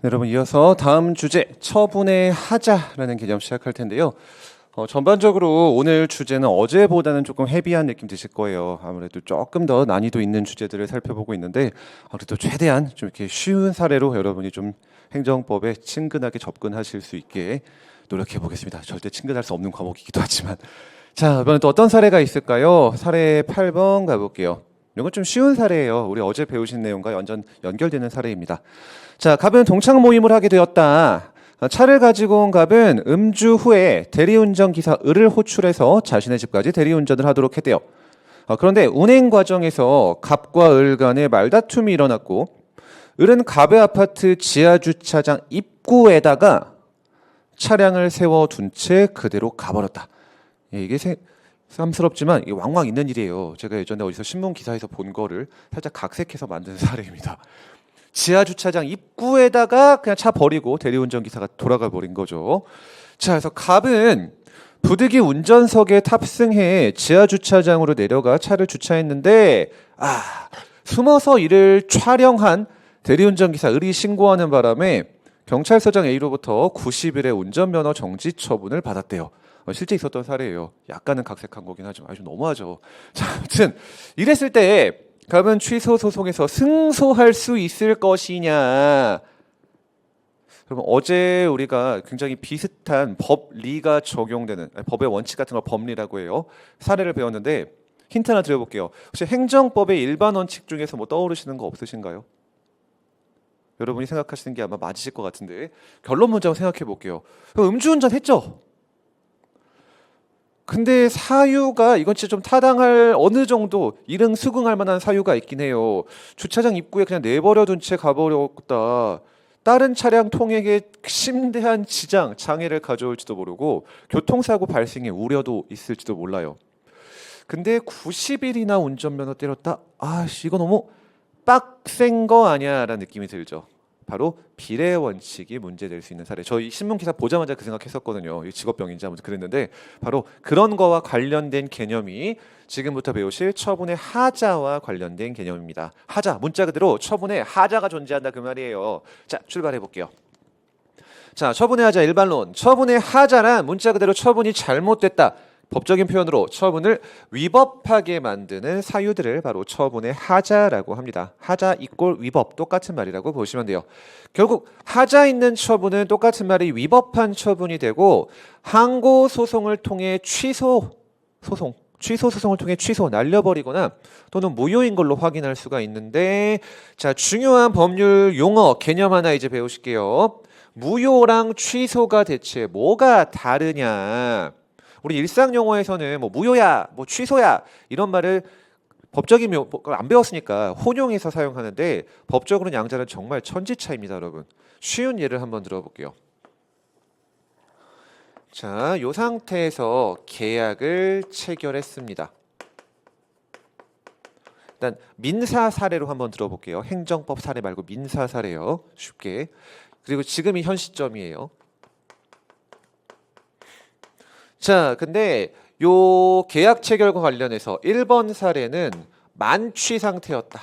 네, 여러분 이어서 다음 주제 처분의 하자라는 개념 시작할 텐데요. 전반적으로 오늘 주제는 어제보다는 조금 헤비한 느낌 드실 거예요. 아무래도 조금 더 난이도 있는 주제들을 살펴보고 있는데 그래도 최대한 좀 이렇게 쉬운 사례로 여러분이 좀 행정법에 친근하게 접근하실 수 있게 노력해 보겠습니다. 절대 친근할 수 없는 과목이기도 하지만 자, 이번엔 또 어떤 사례가 있을까요? 사례 8번 가볼게요. 이건 좀 쉬운 사례예요. 우리 어제 배우신 내용과 완전 연결되는 사례입니다. 자, 갑은 동창 모임을 하게 되었다. 차를 가지고 온 갑은 음주 후에 대리운전 기사 을을 호출해서 자신의 집까지 대리운전을 하도록 했대요. 그런데 운행 과정에서 갑과 을 간에 말다툼이 일어났고 을은 갑의 아파트 지하주차장 입구에다가 차량을 세워둔 채 그대로 가버렸다. 이게 쌈스럽지만 이게 왕왕 있는 일이에요. 제가 예전에 어디서 신문 기사에서 본 거를 살짝 각색해서 만든 사례입니다. 지하 주차장 입구에다가 그냥 차 버리고 대리운전 기사가 돌아가 버린 거죠. 자, 그래서 갑은 부득이 운전석에 탑승해 지하 주차장으로 내려가 차를 주차했는데 숨어서 이를 촬영한 대리운전 기사 을이 신고하는 바람에 경찰서장 A로부터 90일의 운전면허 정지 처분을 받았대요. 실제 있었던 사례예요. 약간은 각색한 거긴 하지만 좀 너무하죠. 자, 아무튼 이랬을 때 갑은 취소 소송에서 승소할 수 있을 것이냐? 그럼 어제 우리가 굉장히 비슷한 법리가 적용되는 법의 원칙 같은 걸 법리라고 해요. 사례를 배웠는데 힌트 하나 드려볼게요. 혹시 행정법의 일반 원칙 중에서 뭐 떠오르시는 거 없으신가요? 여러분이 생각하시는 게 아마 맞으실 것 같은데 결론 문제 생각해 볼게요. 음주운전 했죠? 근데 사유가 이건 진짜 좀 타당할 어느 정도 이릉 수긍할 만한 사유가 있긴 해요. 주차장 입구에 그냥 내버려둔 채 가버렸다. 다른 차량 통행에 심대한 지장, 장애를 가져올지도 모르고 교통사고 발생의 우려도 있을지도 몰라요. 근데 90일이나 운전면허 때렸다? 이거 너무 빡센 거 아니야 라는 느낌이 들죠. 바로 비례 원칙이 문제될 수 있는 사례. 저희 신문 기사 보자마자 그 생각했었거든요. 직업병인지 아무튼 그랬는데 바로 그런 거와 관련된 개념이 지금부터 배우실 처분의 하자와 관련된 개념입니다. 하자, 문자 그대로 처분의 하자가 존재한다 그 말이에요. 자, 출발해 볼게요. 자, 처분의 하자 일반론. 처분의 하자란 문자 그대로 처분이 잘못됐다. 법적인 표현으로 처분을 위법하게 만드는 사유들을 바로 처분의 하자라고 합니다. 하자 이꼴 위법 똑같은 말이라고 보시면 돼요. 결국 하자 있는 처분은 똑같은 말이 위법한 처분이 되고 항고 소송을 통해 취소 소송을 통해 날려버리거나 또는 무효인 걸로 확인할 수가 있는데 자, 중요한 법률 용어 개념 하나 이제 배우실게요. 무효랑 취소가 대체 뭐가 다르냐? 우리 일상 용어에서는 뭐 무효야, 뭐 취소야 이런 말을 법적인 안 배웠으니까 혼용해서 사용하는데 법적으로는 양자는 정말 천지차이입니다, 여러분. 쉬운 예를 한번 들어볼게요. 자, 이 상태에서 계약을 체결했습니다. 일단 민사 사례로 한번 들어볼게요. 행정법 사례 말고 민사 사례요. 쉽게. 그리고 지금이 현 시점이에요. 자, 근데 요 계약 체결과 관련해서 1번 사례는 만취 상태였다.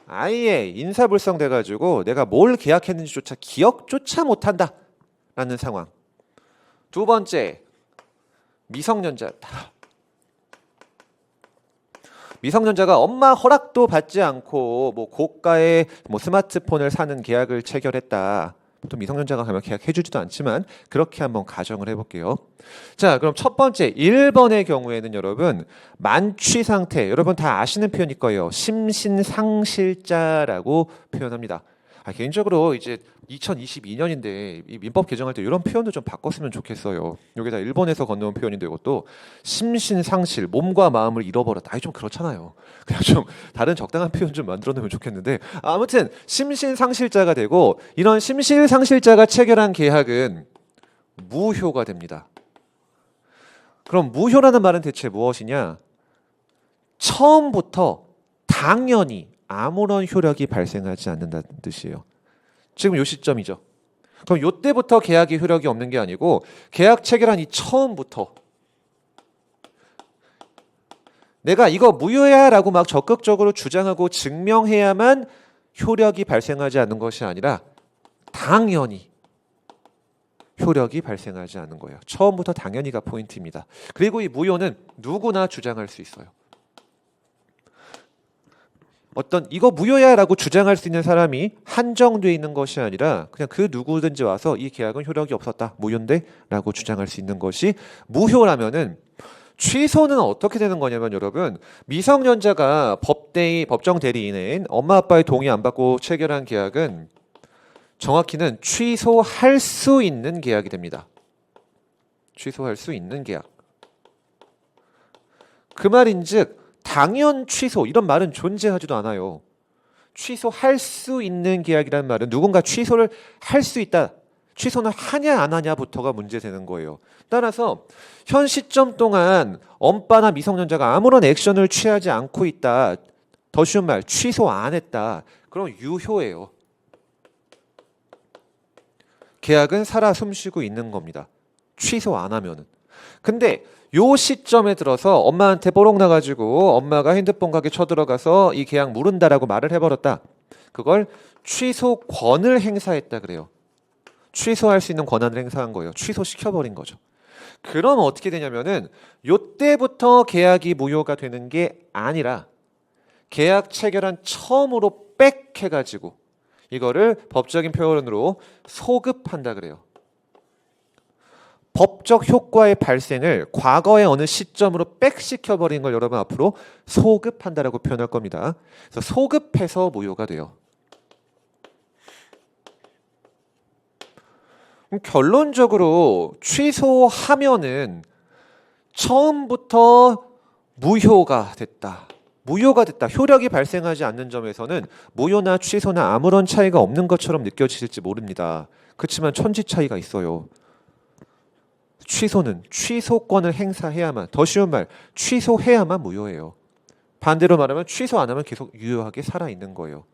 아예 인사불성 돼가지고 내가 뭘 계약했는지조차 기억조차 못한다 라는 상황. 두 번째, 미성년자였다. 미성년자가 엄마 허락도 받지 않고 뭐 고가의 뭐 스마트폰을 사는 계약을 체결했다. 보통 미성년자가 가면 계약해주지도 않지만 그렇게 한번 가정을 해볼게요. 자, 그럼 첫 번째 1번의 경우에는 여러분 만취 상태, 여러분 다 아시는 표현일 거예요. 심신상실자라고 표현합니다. 개인적으로 이제 2022년인데 이 민법 개정할 때 이런 표현도 좀 바꿨으면 좋겠어요. 여기다 일본에서 건너온 표현인데 이것도 심신상실, 몸과 마음을 잃어버렸다. 좀 그렇잖아요. 그냥 좀 다른 적당한 표현 좀 만들어내면 좋겠는데 아무튼 심신상실자가 되고 이런 심신상실자가 체결한 계약은 무효가 됩니다. 그럼 무효라는 말은 대체 무엇이냐? 처음부터 당연히 아무런 효력이 발생하지 않는다는 뜻이에요. 지금 요 시점이죠. 그럼 요 때부터 계약이 효력이 없는 게 아니고 계약 체결한 이 처음부터 내가 이거 무효야 라고 막 적극적으로 주장하고 증명해야만 효력이 발생하지 않는 것이 아니라 당연히 효력이 발생하지 않는 거예요. 처음부터 당연히가 포인트입니다. 그리고 이 무효는 누구나 주장할 수 있어요. 어떤 이거 무효야라고 주장할 수 있는 사람이 한정되어 있는 것이 아니라 그냥 그 누구든지 와서 이 계약은 효력이 없었다, 무효인데 라고 주장할 수 있는 것이 무효라면은, 취소는 어떻게 되는 거냐면 여러분, 미성년자가 법정 대리인인 엄마 아빠의 동의 안 받고 체결한 계약은 정확히는 취소할 수 있는 계약이 됩니다. 취소할 수 있는 계약. 그 말인즉 당연 취소 이런 말은 존재하지도 않아요. 취소할 수 있는 계약이라는 말은 누군가 취소를 할 수 있다, 취소는 하냐 안 하냐부터가 문제되는 거예요. 따라서 현 시점 동안 엄빠나 미성년자가 아무런 액션을 취하지 않고 있다, 더 쉬운 말 취소 안 했다, 그럼 유효예요. 계약은 살아 숨쉬고 있는 겁니다. 취소 안 하면은. 근데 요 시점에 들어서 엄마한테 뽀록 나가지고 엄마가 핸드폰 가게 쳐들어가서 이 계약 무른다라고 말을 해버렸다. 그걸 취소권을 행사했다 그래요. 취소할 수 있는 권한을 행사한 거예요. 취소시켜버린 거죠. 그럼 어떻게 되냐면은 요때부터 계약이 무효가 되는 게 아니라 계약 체결한 처음으로 빽 해가지고 이거를 법적인 표현으로 소급한다 그래요. 법적 효과의 발생을 과거의 어느 시점으로 빽 시켜버린 걸 여러분 앞으로 소급한다라고 표현할 겁니다. 그래서 소급해서 무효가 돼요. 결론적으로 취소하면은 처음부터 무효가 됐다. 무효가 됐다. 효력이 발생하지 않는 점에서는 무효나 취소나 아무런 차이가 없는 것처럼 느껴지실지 모릅니다. 그렇지만 천지 차이가 있어요. 취소는 취소권을 행사해야만, 더 쉬운 말 취소해야만 무효예요. 반대로 말하면 취소 안 하면 계속 유효하게 살아있는 거예요.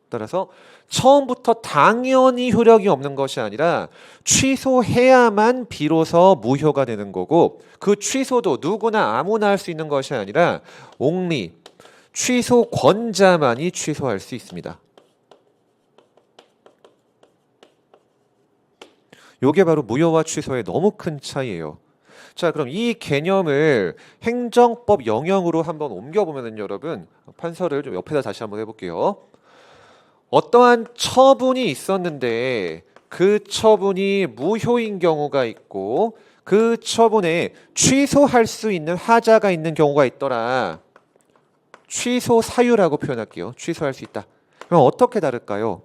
따라서 처음부터 당연히 효력이 없는 것이 아니라 취소해야만 비로소 무효가 되는 거고, 그 취소도 누구나 아무나 할 수 있는 것이 아니라 only 취소권자만이 취소할 수 있습니다. 이게 바로 무효와 취소의 너무 큰 차이예요. 자, 그럼 이 개념을 행정법 영역으로 한번 옮겨보면 여러분, 판서를 좀 옆에다 다시 한번 해볼게요. 어떠한 처분이 있었는데 그 처분이 무효인 경우가 있고 그 처분에 취소할 수 있는 하자가 있는 경우가 있더라. 취소 사유라고 표현할게요. 취소할 수 있다. 그럼 어떻게 다를까요?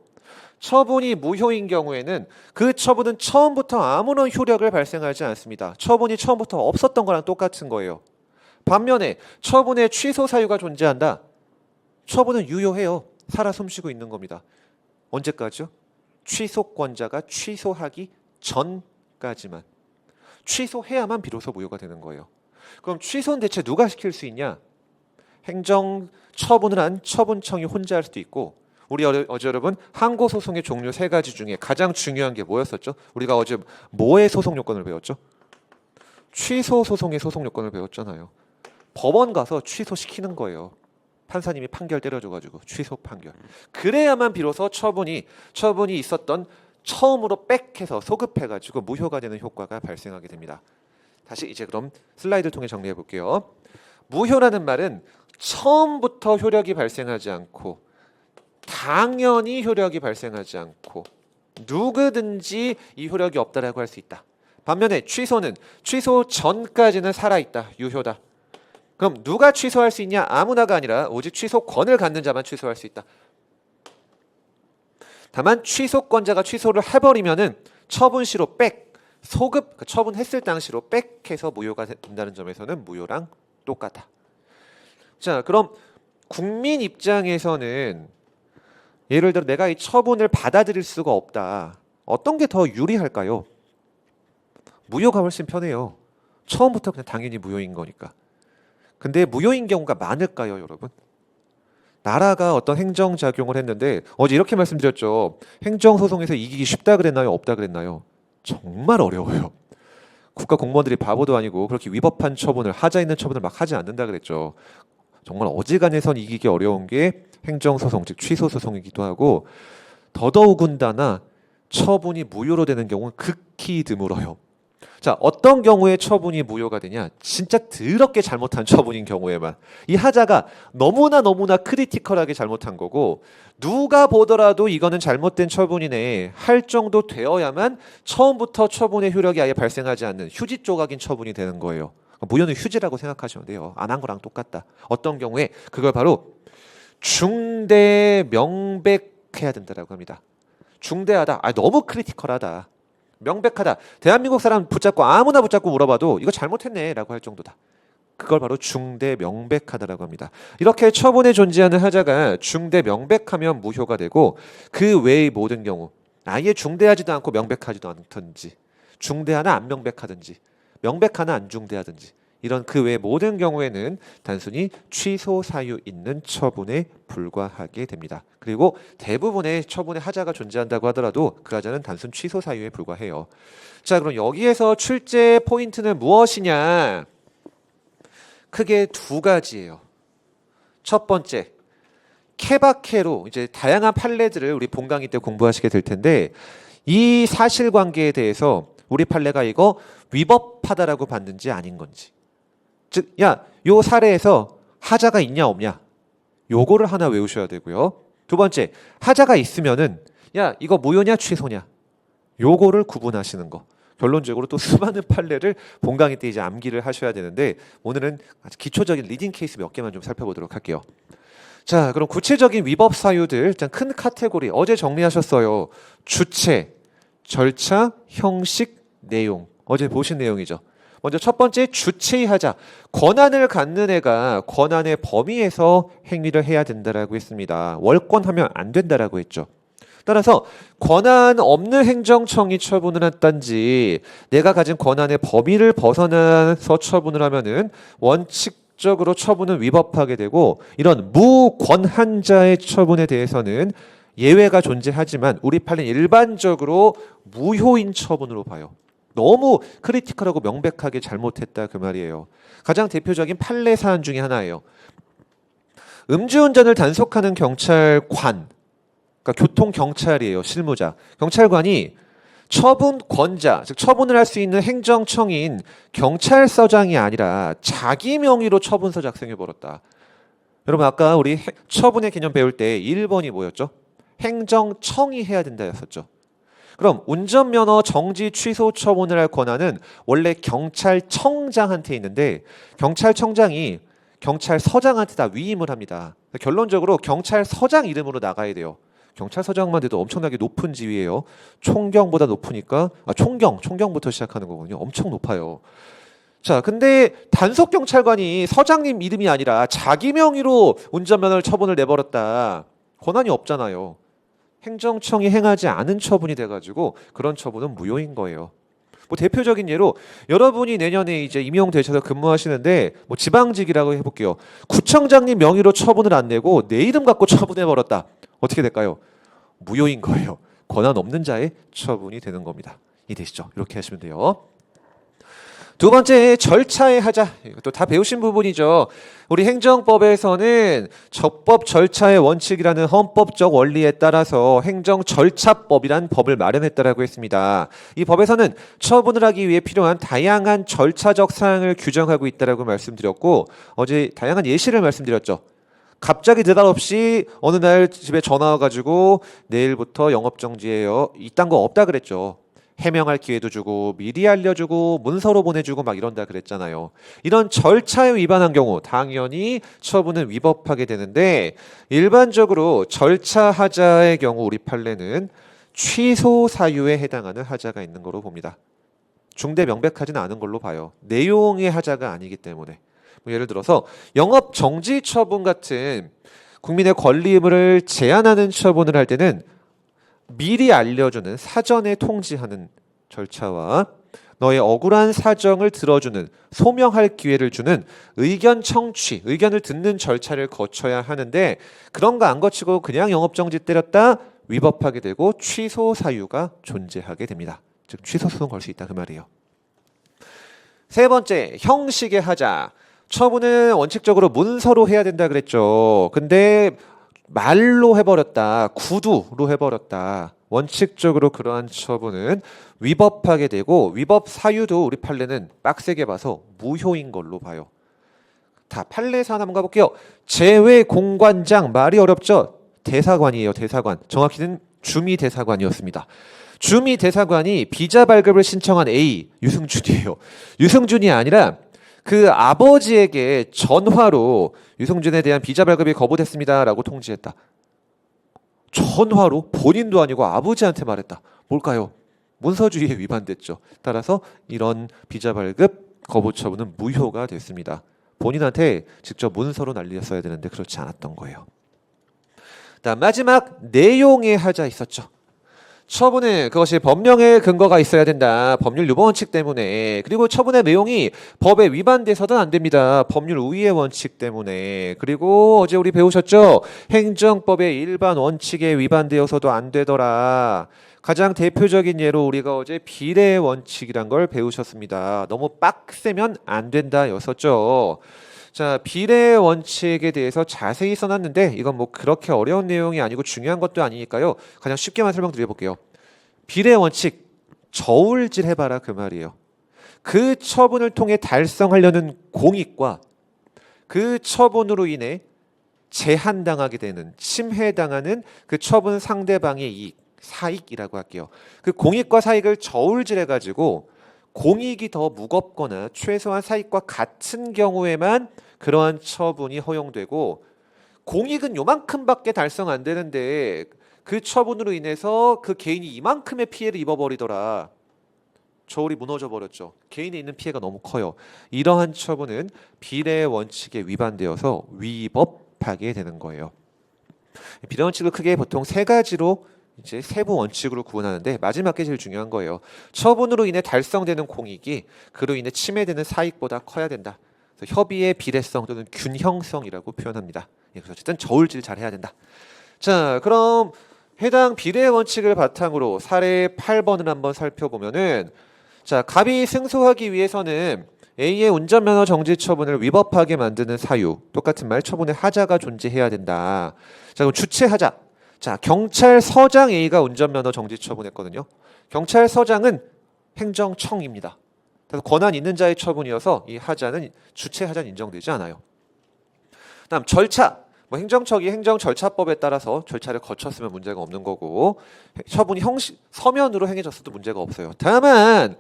처분이 무효인 경우에는 그 처분은 처음부터 아무런 효력을 발생하지 않습니다. 처분이 처음부터 없었던 거랑 똑같은 거예요. 반면에 처분에 취소 사유가 존재한다. 처분은 유효해요. 살아 숨쉬고 있는 겁니다. 언제까지요? 취소권자가 취소하기 전까지만. 취소해야만 비로소 무효가 되는 거예요. 그럼 취소는 대체 누가 시킬 수 있냐? 행정 처분을 한 처분청이 혼자 할 수도 있고, 우리 어제 여러분 항고소송의 종류 3가지 중에 가장 중요한 게 뭐였었죠? 우리가 어제 뭐의 소송 요건을 배웠죠? 취소 소송의 소송 요건을 배웠잖아요. 법원 가서 취소시키는 거예요. 판사님이 판결 때려줘가지고 취소 판결. 그래야만 비로소 처분이 있었던 처음으로 빽해서 소급해가지고 무효가 되는 효과가 발생하게 됩니다. 다시 이제 그럼 슬라이드를 통해 정리해 볼게요. 무효라는 말은 처음부터 효력이 발생하지 않고 당연히 효력이 발생하지 않고 누구든지 이 효력이 없다라고 할 수 있다. 반면에 취소는 취소 전까지는 살아있다. 유효다. 그럼 누가 취소할 수 있냐? 아무나가 아니라 오직 취소권을 갖는 자만 취소할 수 있다. 다만 취소권자가 취소를 해버리면은 처분시로 빽, 소급, 처분했을 당시로 빽해서 무효가 된다는 점에서는 무효랑 똑같아. 자, 그럼 국민 입장에서는 예를 들어 내가 이 처분을 받아들일 수가 없다. 어떤 게 더 유리할까요? 무효가 훨씬 편해요. 처음부터 그냥 당연히 무효인 거니까. 근데 무효인 경우가 많을까요, 여러분? 나라가 어떤 행정작용을 했는데 어제 이렇게 말씀드렸죠. 행정소송에서 이기기 쉽다 그랬나요? 없다 그랬나요? 정말 어려워요. 국가 공무원들이 바보도 아니고 그렇게 위법한 처분을, 하자 있는 처분을 막 하지 않는다 그랬죠. 정말 어지간해선 이기기 어려운 게 행정소송 즉 취소소송이기도 하고 더더욱은다나 처분이 무효로 되는 경우는 극히 드물어요. 자, 어떤 경우에 처분이 무효가 되냐? 진짜 더럽게 잘못한 처분인 경우에만. 이 하자가 너무나 크리티컬하게 잘못한 거고 누가 보더라도 이거는 잘못된 처분이네 할 정도 되어야만 처음부터 처분의 효력이 아예 발생하지 않는 휴지 조각인 처분이 되는 거예요. 무효는 휴지라고 생각하시면 돼요. 안 한 거랑 똑같다. 어떤 경우에 그걸 바로 중대 명백해야 된다라고 합니다. 중대하다. 너무 크리티컬하다. 명백하다. 대한민국 사람 붙잡고 아무나 붙잡고 물어봐도 이거 잘못했네라고 할 정도다. 그걸 바로 중대 명백하다라고 합니다. 이렇게 처분에 존재하는 하자가 중대 명백하면 무효가 되고 그 외의 모든 경우 아예 중대하지도 않고 명백하지도 않든지 중대하나 안 명백하든지 명백하나 안 중대하든지 이런 그 외의 모든 경우에는 단순히 취소 사유 있는 처분에 불과하게 됩니다. 그리고 대부분의 처분의 하자가 존재한다고 하더라도 그 하자는 단순 취소 사유에 불과해요. 자, 그럼 여기에서 출제 포인트는 무엇이냐? 크게 두 가지예요. 첫 번째, 케바케로 이제 다양한 판례들을 우리 본강의 때 공부하시게 될 텐데 이 사실관계에 대해서 우리 판례가 이거 위법하다라고 봤는지 아닌 건지. 즉, 요 사례에서 하자가 있냐 없냐 요거를 하나 외우셔야 되고요. 두 번째, 하자가 있으면은 이거 무효냐 취소냐 요거를 구분하시는 거. 결론적으로 또 수많은 판례를 본강의 때 이제 암기를 하셔야 되는데 오늘은 아주 기초적인 리딩 케이스 몇 개만 좀 살펴보도록 할게요. 자, 그럼 구체적인 위법 사유들 일단 큰 카테고리 어제 정리하셨어요. 주체, 절차, 형식, 내용. 어제 보신 내용이죠. 먼저 첫 번째 주체의 하자. 권한을 갖는 애가 권한의 범위에서 행위를 해야 된다라고 했습니다. 월권하면 안 된다라고 했죠. 따라서 권한 없는 행정청이 처분을 했단지 내가 가진 권한의 범위를 벗어나서 처분을 하면은 원칙적으로 처분은 위법하게 되고 이런 무권한자의 처분에 대해서는 예외가 존재하지만 우리 판례는 일반적으로 무효인 처분으로 봐요. 너무 크리티컬하고 명백하게 잘못했다 그 말이에요. 가장 대표적인 판례 사안 중에 하나예요. 음주운전을 단속하는 경찰관, 그러니까 교통경찰이에요. 실무자. 경찰관이 처분권자, 즉 처분을 할 수 있는 행정청인 경찰서장이 아니라 자기 명의로 처분서 작성해버렸다. 여러분 아까 우리 처분의 개념 배울 때 1번이 뭐였죠? 행정청이 해야 된다였었죠. 그럼 운전면허 정지 취소 처분을 할 권한은 원래 경찰청장한테 있는데 경찰청장이 경찰서장한테 다 위임을 합니다. 결론적으로 경찰서장 이름으로 나가야 돼요. 경찰서장만 돼도 엄청나게 높은 지위예요. 총경보다 높으니까 총경부터 시작하는 거군요. 엄청 높아요. 자, 근데 단속 경찰관이 서장님 이름이 아니라 자기 명의로 운전면허 처분을 내버렸다. 권한이 없잖아요. 행정청이 행하지 않은 처분이 돼가지고 그런 처분은 무효인 거예요. 뭐 대표적인 예로 여러분이 내년에 이제 임용되셔서 근무하시는데 뭐 지방직이라고 해볼게요. 구청장님 명의로 처분을 안 내고 내 이름 갖고 처분해버렸다. 어떻게 될까요? 무효인 거예요. 권한 없는 자의 처분이 되는 겁니다. 이해되시죠? 이렇게 하시면 돼요. 두 번째, 절차의 하자. 이것도 다 배우신 부분이죠. 우리 행정법에서는 적법 절차의 원칙이라는 헌법적 원리에 따라서 행정절차법이란 법을 마련했다라고 했습니다. 이 법에서는 처분을 하기 위해 필요한 다양한 절차적 사항을 규정하고 있다라고 말씀드렸고 어제 다양한 예시를 말씀드렸죠. 갑자기 느닷없이 어느 날 집에 전화 와가지고 내일부터 영업정지예요. 이딴 거 없다 그랬죠. 해명할 기회도 주고 미리 알려주고 문서로 보내주고 막 이런다 그랬잖아요. 이런 절차에 위반한 경우 당연히 처분은 위법하게 되는데 일반적으로 절차 하자의 경우 우리 판례는 취소 사유에 해당하는 하자가 있는 거로 봅니다. 중대 명백하지는 않은 걸로 봐요. 내용의 하자가 아니기 때문에. 뭐 예를 들어서 영업 정지 처분 같은 국민의 권리의무를 제한하는 처분을 할 때는 미리 알려주는 사전에 통지하는 절차와 너의 억울한 사정을 들어주는 소명할 기회를 주는 의견 청취, 의견을 듣는 절차를 거쳐야 하는데 그런 거 안 거치고 그냥 영업정지 때렸다 위법하게 되고 취소 사유가 존재하게 됩니다. 즉 취소 소송 걸 수 있다 그 말이에요. 세 번째, 형식의 하자. 처분은 원칙적으로 문서로 해야 된다 그랬죠. 근데 말로 해버렸다, 구두로 해버렸다. 원칙적으로 그러한 처분은 위법하게 되고 위법 사유도 우리 판례는 빡세게 봐서 무효인 걸로 봐요. 다 판례 사안 한번 가볼게요. 제외 공관장 말이 어렵죠? 대사관이에요. 대사관. 정확히는 주미대사관이었습니다. 주미대사관이 비자 발급을 신청한 A 유승준이에요. 유승준이 아니라 그 아버지에게 전화로 유승준에 대한 비자 발급이 거부됐습니다라고 통지했다. 전화로 본인도 아니고 아버지한테 말했다. 뭘까요? 문서주의에 위반됐죠. 따라서 이런 비자 발급 거부 처분은 무효가 됐습니다. 본인한테 직접 문서로 날렸어야 되는데 그렇지 않았던 거예요. 다음 마지막 내용의 하자 있었죠. 처분은 그것이 법령의 근거가 있어야 된다. 법률 유보 원칙 때문에. 그리고 처분의 내용이 법에 위반돼서는 안 됩니다. 법률 우위의 원칙 때문에. 그리고 어제 우리 배우셨죠? 행정법의 일반 원칙에 위반되어서도 안 되더라. 가장 대표적인 예로 우리가 어제 비례 원칙이란 걸 배우셨습니다. 너무 빡세면 안 된다 였었죠. 자, 비례 원칙에 대해서 자세히 써놨는데 이건 뭐 그렇게 어려운 내용이 아니고 중요한 것도 아니니까요. 가장 쉽게만 설명드려볼게요. 비례 원칙 저울질 해봐라 그 말이에요. 그 처분을 통해 달성하려는 공익과 그 처분으로 인해 제한당하게 되는 침해당하는 그 처분 상대방의 이익, 사익이라고 할게요. 그 공익과 사익을 저울질 해가지고 공익이 더 무겁거나 최소한 사익과 같은 경우에만 그러한 처분이 허용되고 공익은 요만큼밖에 달성 안 되는데 그 처분으로 인해서 그 개인이 이만큼의 피해를 입어버리더라. 저울이 무너져 버렸죠. 개인에 있는 피해가 너무 커요. 이러한 처분은 비례 원칙에 위반되어서 위법하게 되는 거예요. 비례 원칙을 크게 보통 세 가지로 이제 세부 원칙으로 구분하는데 마지막 게 제일 중요한 거예요. 처분으로 인해 달성되는 공익이 그로 인해 침해되는 사익보다 커야 된다. 그래서 협의의 비례성 또는 균형성이라고 표현합니다. 그래서 어쨌든 저울질 잘 해야 된다. 자, 그럼 해당 비례 원칙을 바탕으로 사례 8번을 한번 살펴보면은 자, 갑이 승소하기 위해서는 A의 운전면허 정지 처분을 위법하게 만드는 사유, 똑같은 말 처분의 하자가 존재해야 된다. 자, 그럼 주체 하자. 자, 경찰서장 A가 운전면허 정지 처분했거든요. 경찰서장은 행정청입니다. 그래서 권한 있는 자의 처분이어서 이 하자는 주체 하자는 인정되지 않아요. 다음 절차. 뭐 행정청이 행정절차법에 따라서 절차를 거쳤으면 문제가 없는 거고 처분이 서면으로 행해졌어도 문제가 없어요. 다만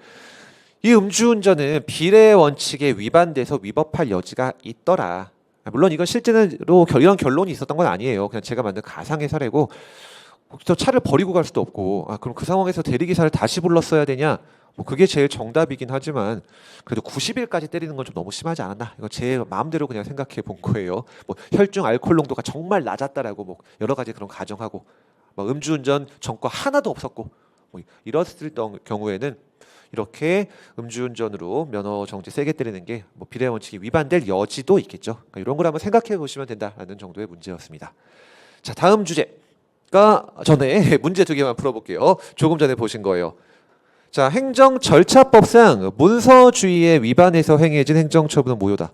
이 음주운전은 비례 원칙에 위반돼서 위법할 여지가 있더라. 물론 이건 실제로 이런 결론이 있었던 건 아니에요. 그냥 제가 만든 가상의 사례고 저 차를 버리고 갈 수도 없고 그럼 그 상황에서 대리기사를 다시 불렀어야 되냐? 뭐 그게 제일 정답이긴 하지만 그래도 90일까지 때리는 건 좀 너무 심하지 않았나? 이거 제 마음대로 그냥 생각해 본 거예요. 뭐 혈중 알코올 농도가 정말 낮았다라고 뭐 여러 가지 그런 가정하고 뭐 음주운전 전과 하나도 없었고 뭐 이랬을 경우에는 이렇게 음주운전으로 면허 정지 세게 때리는 게 뭐 비례 원칙이 위반될 여지도 있겠죠. 그러니까 이런 걸 한번 생각해 보시면 된다라는 정도의 문제였습니다. 자, 다음 주제가 전에 문제 두 개만 풀어볼게요. 조금 전에 보신 거예요. 자, 행정절차법상 문서주의에 위반해서 행해진 행정처분은 무효다.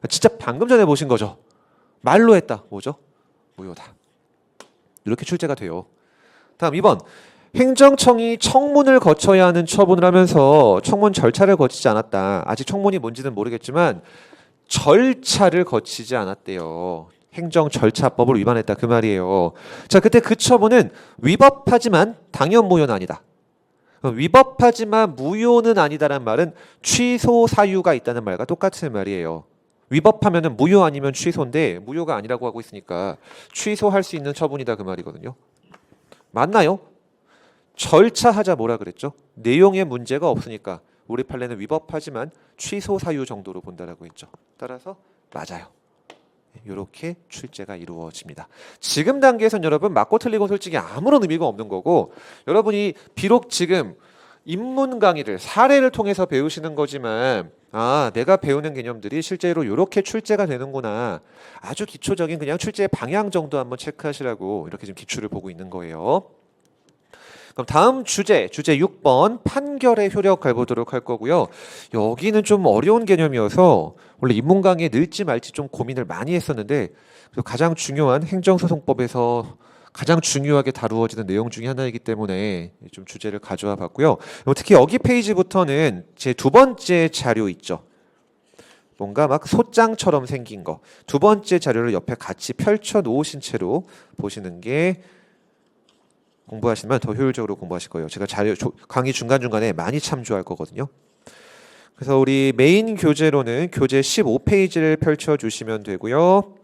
진짜 방금 전에 보신 거죠. 말로 했다. 뭐죠? 무효다. 이렇게 출제가 돼요. 다음 2번. 행정청이 청문을 거쳐야 하는 처분을 하면서 청문 절차를 거치지 않았다. 아직 청문이 뭔지는 모르겠지만 절차를 거치지 않았대요. 행정절차법을 위반했다 그 말이에요. 자, 그때 그 처분은 위법하지만 당연 무효는 아니다. 위법하지만 무효는 아니다라는 말은 취소 사유가 있다는 말과 똑같은 말이에요. 위법하면은 무효 아니면 취소인데 무효가 아니라고 하고 있으니까 취소할 수 있는 처분이다 그 말이거든요. 맞나요? 절차하자 뭐라 그랬죠? 내용에 문제가 없으니까 우리 판례는 위법하지만 취소 사유 정도로 본다라고 했죠. 따라서 맞아요. 이렇게 출제가 이루어집니다. 지금 단계에선 여러분 맞고 틀리고 솔직히 아무런 의미가 없는 거고 여러분이 비록 지금 입문 강의를 사례를 통해서 배우시는 거지만 내가 배우는 개념들이 실제로 이렇게 출제가 되는구나. 아주 기초적인 그냥 출제의 방향 정도 한번 체크하시라고 이렇게 지금 기출을 보고 있는 거예요. 그럼 다음 주제 6번 판결의 효력 가보도록 할 거고요. 여기는 좀 어려운 개념이어서 원래 인문 강의에 넣을지 말지 좀 고민을 많이 했었는데 가장 중요한 행정소송법에서 가장 중요하게 다루어지는 내용 중에 하나이기 때문에 좀 주제를 가져와 봤고요. 특히 여기 페이지부터는 제 두 번째 자료 있죠. 뭔가 막 소장처럼 생긴 거. 두 번째 자료를 옆에 같이 펼쳐 놓으신 채로 보시는 게 공부하시면 더 효율적으로 공부하실 거예요. 제가 강의 중간중간에 많이 참조할 거거든요. 그래서 우리 메인 교재로는 교재 15페이지를 펼쳐 주시면 되고요.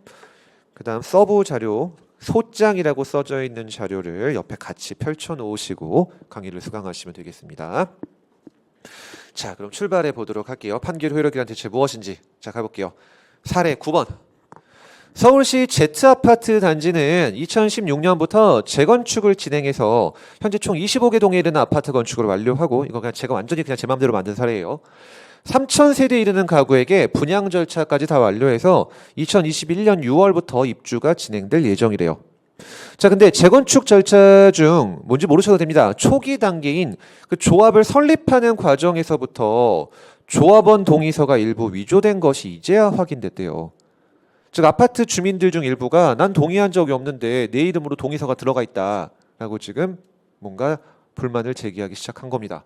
그 다음 서브 자료 소장이라고 써져 있는 자료를 옆에 같이 펼쳐 놓으시고 강의를 수강하시면 되겠습니다. 자, 그럼 출발해 보도록 할게요. 판결 효력이란 대체 무엇인지. 자, 가볼게요. 사례 9번. 서울시 Z아파트 단지는 2016년부터 재건축을 진행해서 현재 총 25개 동에 이르는 아파트 건축을 완료하고, 이거 그냥 제가 완전히 그냥 제 마음대로 만든 사례예요. 3,000세대에 이르는 가구에게 분양 절차까지 다 완료해서 2021년 6월부터 입주가 진행될 예정이래요. 자, 근데 재건축 절차 중 뭔지 모르셔도 됩니다. 초기 단계인 그 조합을 설립하는 과정에서부터 조합원 동의서가 일부 위조된 것이 이제야 확인됐대요. 즉 아파트 주민들 중 일부가 난 동의한 적이 없는데 내 이름으로 동의서가 들어가 있다라고 지금 뭔가 불만을 제기하기 시작한 겁니다.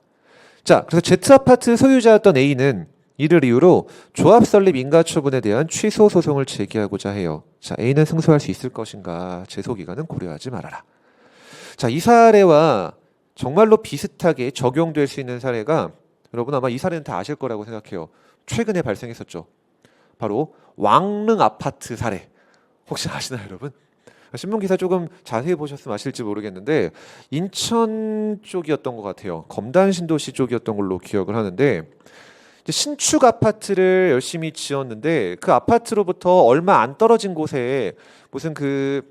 자, 그래서 Z아파트 소유자였던 A는 이를 이유로 조합 설립 인가 처분에 대한 취소 소송을 제기하고자 해요. 자, A는 승소할 수 있을 것인가? 제소 기간은 고려하지 말아라. 자, 이 사례와 정말로 비슷하게 적용될 수 있는 사례가 여러분 아마 이 사례는 다 아실 거라고 생각해요. 최근에 발생했었죠. 바로 왕릉 아파트 사례. 혹시 아시나요, 여러분? 신문 기사 조금 자세히 보셨으면 아실지 모르겠는데 인천 쪽이었던 것 같아요. 검단 신도시 쪽이었던 걸로 기억을 하는데 신축 아파트를 열심히 지었는데 그 아파트로부터 얼마 안 떨어진 곳에 무슨 그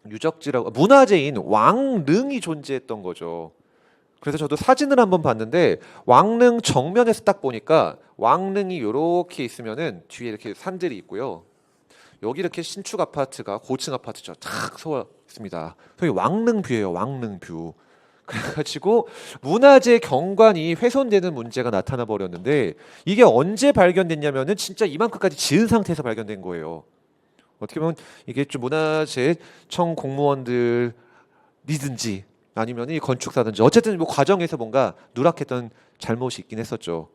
유적지라고 문화재인 왕릉이 존재했던 거죠. 그래서 저도 사진을 한번 봤는데 왕릉 정면에서 딱 보니까 왕릉이 이렇게 있으면은 뒤에 이렇게 산들이 있고요. 여기 이렇게 신축 아파트가 고층 아파트죠. 탁 서 있습니다. 여기 왕릉뷰예요. 왕릉뷰. 그래가지고 문화재 경관이 훼손되는 문제가 나타나 버렸는데 이게 언제 발견됐냐면은 진짜 이만큼까지 지은 상태에서 발견된 거예요. 어떻게 보면 이게 좀 문화재청 공무원들이든지 아니면 이 건축사든지 어쨌든 뭐 과정에서 뭔가 누락했던 잘못이 있긴 했었죠.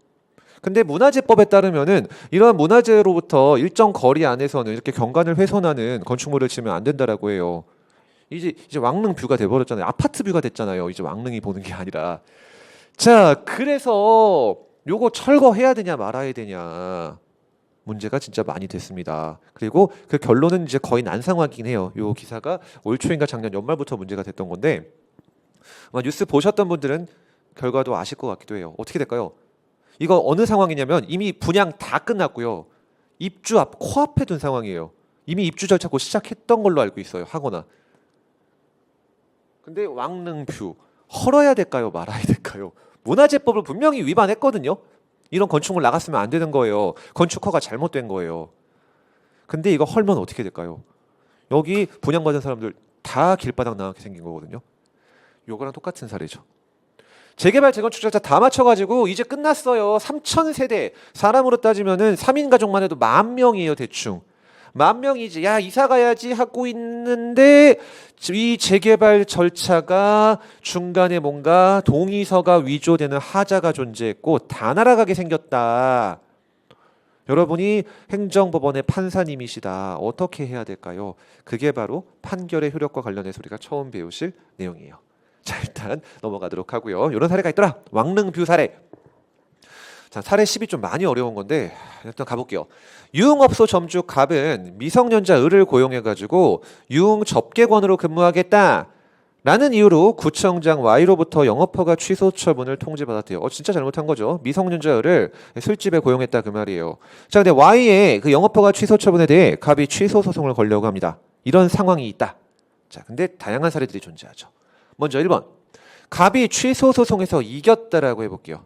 근데 문화재법에 따르면은 이러한 문화재로부터 일정 거리 안에서는 이렇게 경관을 훼손하는 건축물을 지으면 안 된다라고 해요. 이제 왕릉 뷰가 돼버렸잖아요. 아파트 뷰가 됐잖아요. 이제 왕릉이 보는 게 아니라. 자, 그래서 요거 철거해야 되냐 말아야 되냐 문제가 진짜 많이 됐습니다. 그리고 그 결론은 이제 거의 난상화긴 해요. 요 기사가 올 초인가 작년 연말부터 문제가 됐던 건데 아마 뉴스 보셨던 분들은 결과도 아실 것 같기도 해요. 어떻게 될까요? 이거 어느 상황이냐면 이미 분양 다 끝났고요. 입주 앞 코앞에 둔 상황이에요. 이미 입주 절차 곧 시작했던 걸로 알고 있어요. 하거나. 근데 왕릉뷰 헐어야 될까요? 말아야 될까요? 문화재법을 분명히 위반했거든요. 이런 건축물 나갔으면 안 되는 거예요. 건축허가 잘못된 거예요. 근데 이거 헐면 어떻게 될까요? 여기 분양받은 사람들 다 길바닥 나가게 생긴 거거든요. 요거랑 똑같은 사례죠. 재개발 재건축 절차 다 맞춰가지고 이제 끝났어요. 3,000세대 사람으로 따지면은 3인 가족만 해도 10,000명이에요. 대충 10,000명이지. 야 이사 가야지 하고 있는데 이 재개발 절차가 중간에 뭔가 동의서가 위조되는 하자가 존재했고 다 날아가게 생겼다. 여러분이 행정법원의 판사님이시다. 어떻게 해야 될까요? 그게 바로 판결의 효력과 관련해서 우리가 처음 배우실 내용이에요. 자, 일단 넘어가도록 하고요. 이런 사례가 있더라. 왕릉뷰 사례. 자, 사례 10이 좀 많이 어려운 건데 일단 가볼게요. 유흥업소 점주 갑은 미성년자 을을 고용해가지고 유흥 접객원으로 근무하겠다 라는 이유로 구청장 Y로부터 영업허가 취소 처분을 통지받았대요. 진짜 잘못한 거죠. 미성년자 을을 술집에 고용했다 그 말이에요. 자, 근데 Y의 그 영업허가 취소 처분에 대해 갑이 취소 소송을 걸려고 합니다. 이런 상황이 있다. 자, 근데 다양한 사례들이 존재하죠. 먼저 1번. 갑이 취소 소송에서 이겼다라고 해볼게요.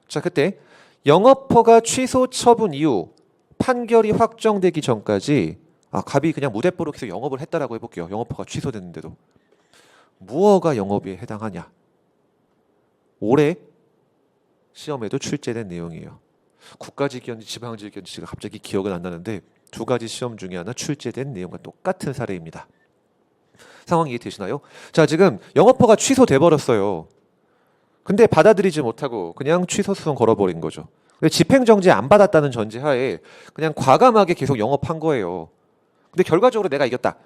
자, 그때 영업허가 취소 처분 이후 판결이 확정되기 전까지 갑이 그냥 무대뽀로 계속 영업을 했다라고 해볼게요. 영업허가 취소됐는데도. 무허가 영업에 해당하냐? 올해 시험에도 출제된 내용이에요. 국가직이었는지 지방직이었는지가 갑자기 기억은 안 나는데 두 가지 시험 중에 하나 출제된 내용과 똑같은 사례입니다. 상황 이해되시나요? 자, 지금 영업허가 취소돼 버렸어요. 근데 받아들이지 못하고 그냥 취소 소송 걸어버린 거죠. 집행정지 안 받았다는 전제하에 그냥 과감하게 계속 영업한 거예요. 근데 결과적으로 내가 이겼다.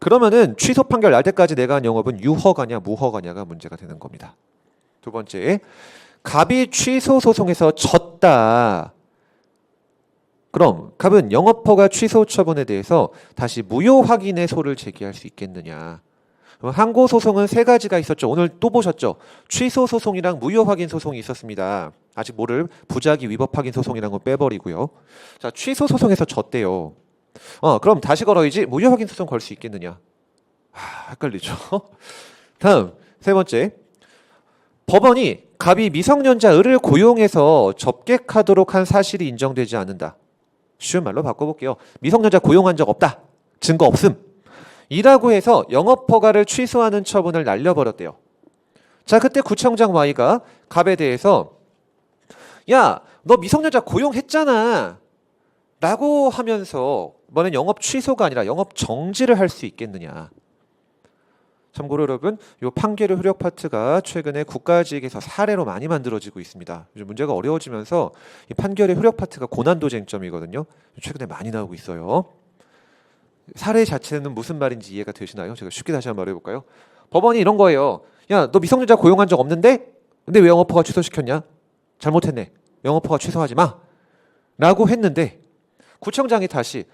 그러면은 취소 판결 날 때까지 내가 한 영업은 유허가냐 무허가냐가 문제가 되는 겁니다. 두 번째, 갑이 취소 소송에서 졌다. 그럼 갑은 영업허가 취소 처분에 대해서 다시 무효 확인의 소를 제기할 수 있겠느냐? 항고 소송은 세 가지가 있었죠. 오늘 또 보셨죠? 취소 소송이랑 무효 확인 소송이 있었습니다. 아직 모를 부작위 위법 확인 소송이라는 거 빼버리고요. 자, 취소 소송에서 졌대요. 그럼 다시 걸어야지 무효 확인 소송 걸 수 있겠느냐? 헷갈리죠. 다음 세 번째, 법원이 갑이 미성년자 을을 고용해서 접객하도록 한 사실이 인정되지 않는다. 쉬운 말로 바꿔볼게요. 미성년자 고용한 적 없다. 증거 없음. 이라고 해서 영업허가를 취소하는 처분을 날려버렸대요. 자, 그때 구청장 Y가 갑에 대해서 야, 너 미성년자 고용했잖아 라고 하면서 너는 영업 취소가 아니라 영업 정지를 할 수 있겠느냐. 참고로 여러분, 이 판결의 효력 파트가 최근에 국가직에서 사례로 많이 만들어지고 있습니다. 요즘 문제가 어려워지면서 이 판결의 효력 파트가 고난도 쟁점이거든요. 최근에 많이 나오고 있어요. 사례 자체는 무슨 말인지 이해가 되시나요? 제가 쉽게 다시 한번 말해볼까요? 법원이 이런 거예요. 야, 너 미성년자 고용한 적 없는데? 근데 왜 영업허가 취소시켰냐? 잘못했네. 영업허가 취소하지 마. 라고 했는데 구청장이 다시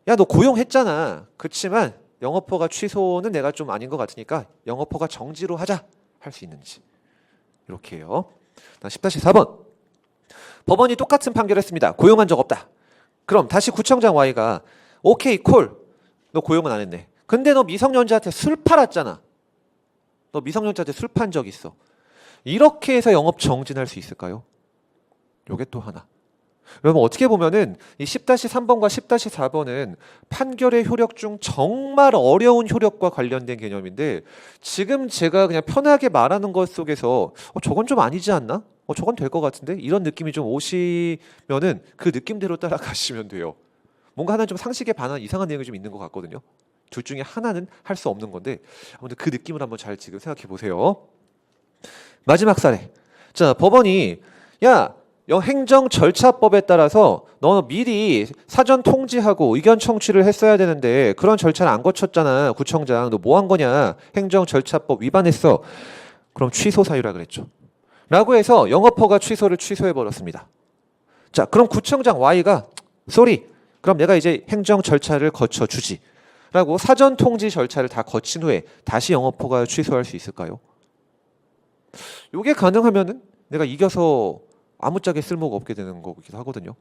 야, 너 고용했잖아. 그렇지만 영업허가 취소는 내가 좀 아닌 것 같으니까 영업허가 정지로 하자. 할 수 있는지. 이렇게 해요. 10-4번. 법원이 똑같은 판결했습니다. 고용한 적 없다. 그럼 다시 구청장 Y가 오케이 콜. 너 고용은 안 했네. 근데 너 미성년자한테 술 팔았잖아. 너 미성년자한테 술 판 적 있어. 이렇게 해서 영업 정진할 수 있을까요? 요게 또 하나. 여러분 어떻게 보면은 이 10-3번과 10-4번은 판결의 효력 중 정말 어려운 효력과 관련된 개념인데 지금 제가 그냥 편하게 말하는 것 속에서 저건 좀 아니지 않나? 저건 될 것 같은데? 이런 느낌이 좀 오시면은 그 느낌대로 따라가시면 돼요. 뭔가 하나는 좀 상식에 반한 이상한 내용이 좀 있는 것 같거든요. 둘 중에 하나는 할 수 없는 건데 아무튼 그 느낌을 한번 잘 지금 생각해 보세요. 마지막 사례. 자, 법원이 야, 행정 절차법에 따라서 너 미리 사전 통지하고 의견 청취를 했어야 되는데 그런 절차를 안 거쳤잖아. 구청장 너 뭐 한 거냐. 행정 절차법 위반했어. 그럼 취소 사유라 그랬죠. 라고 해서 영업허가 취소를 취소해 버렸습니다. 자, 그럼 구청장 Y가 쏘리. 그럼 내가 이제 행정 절차를 거쳐주지. 라고 사전 통지 절차를 다 거친 후에 다시 영업허가 취소할 수 있을까요? 이게 가능하면은 내가 이겨서 아무짝에 쓸모가 없게 되는 거기도 하거든요.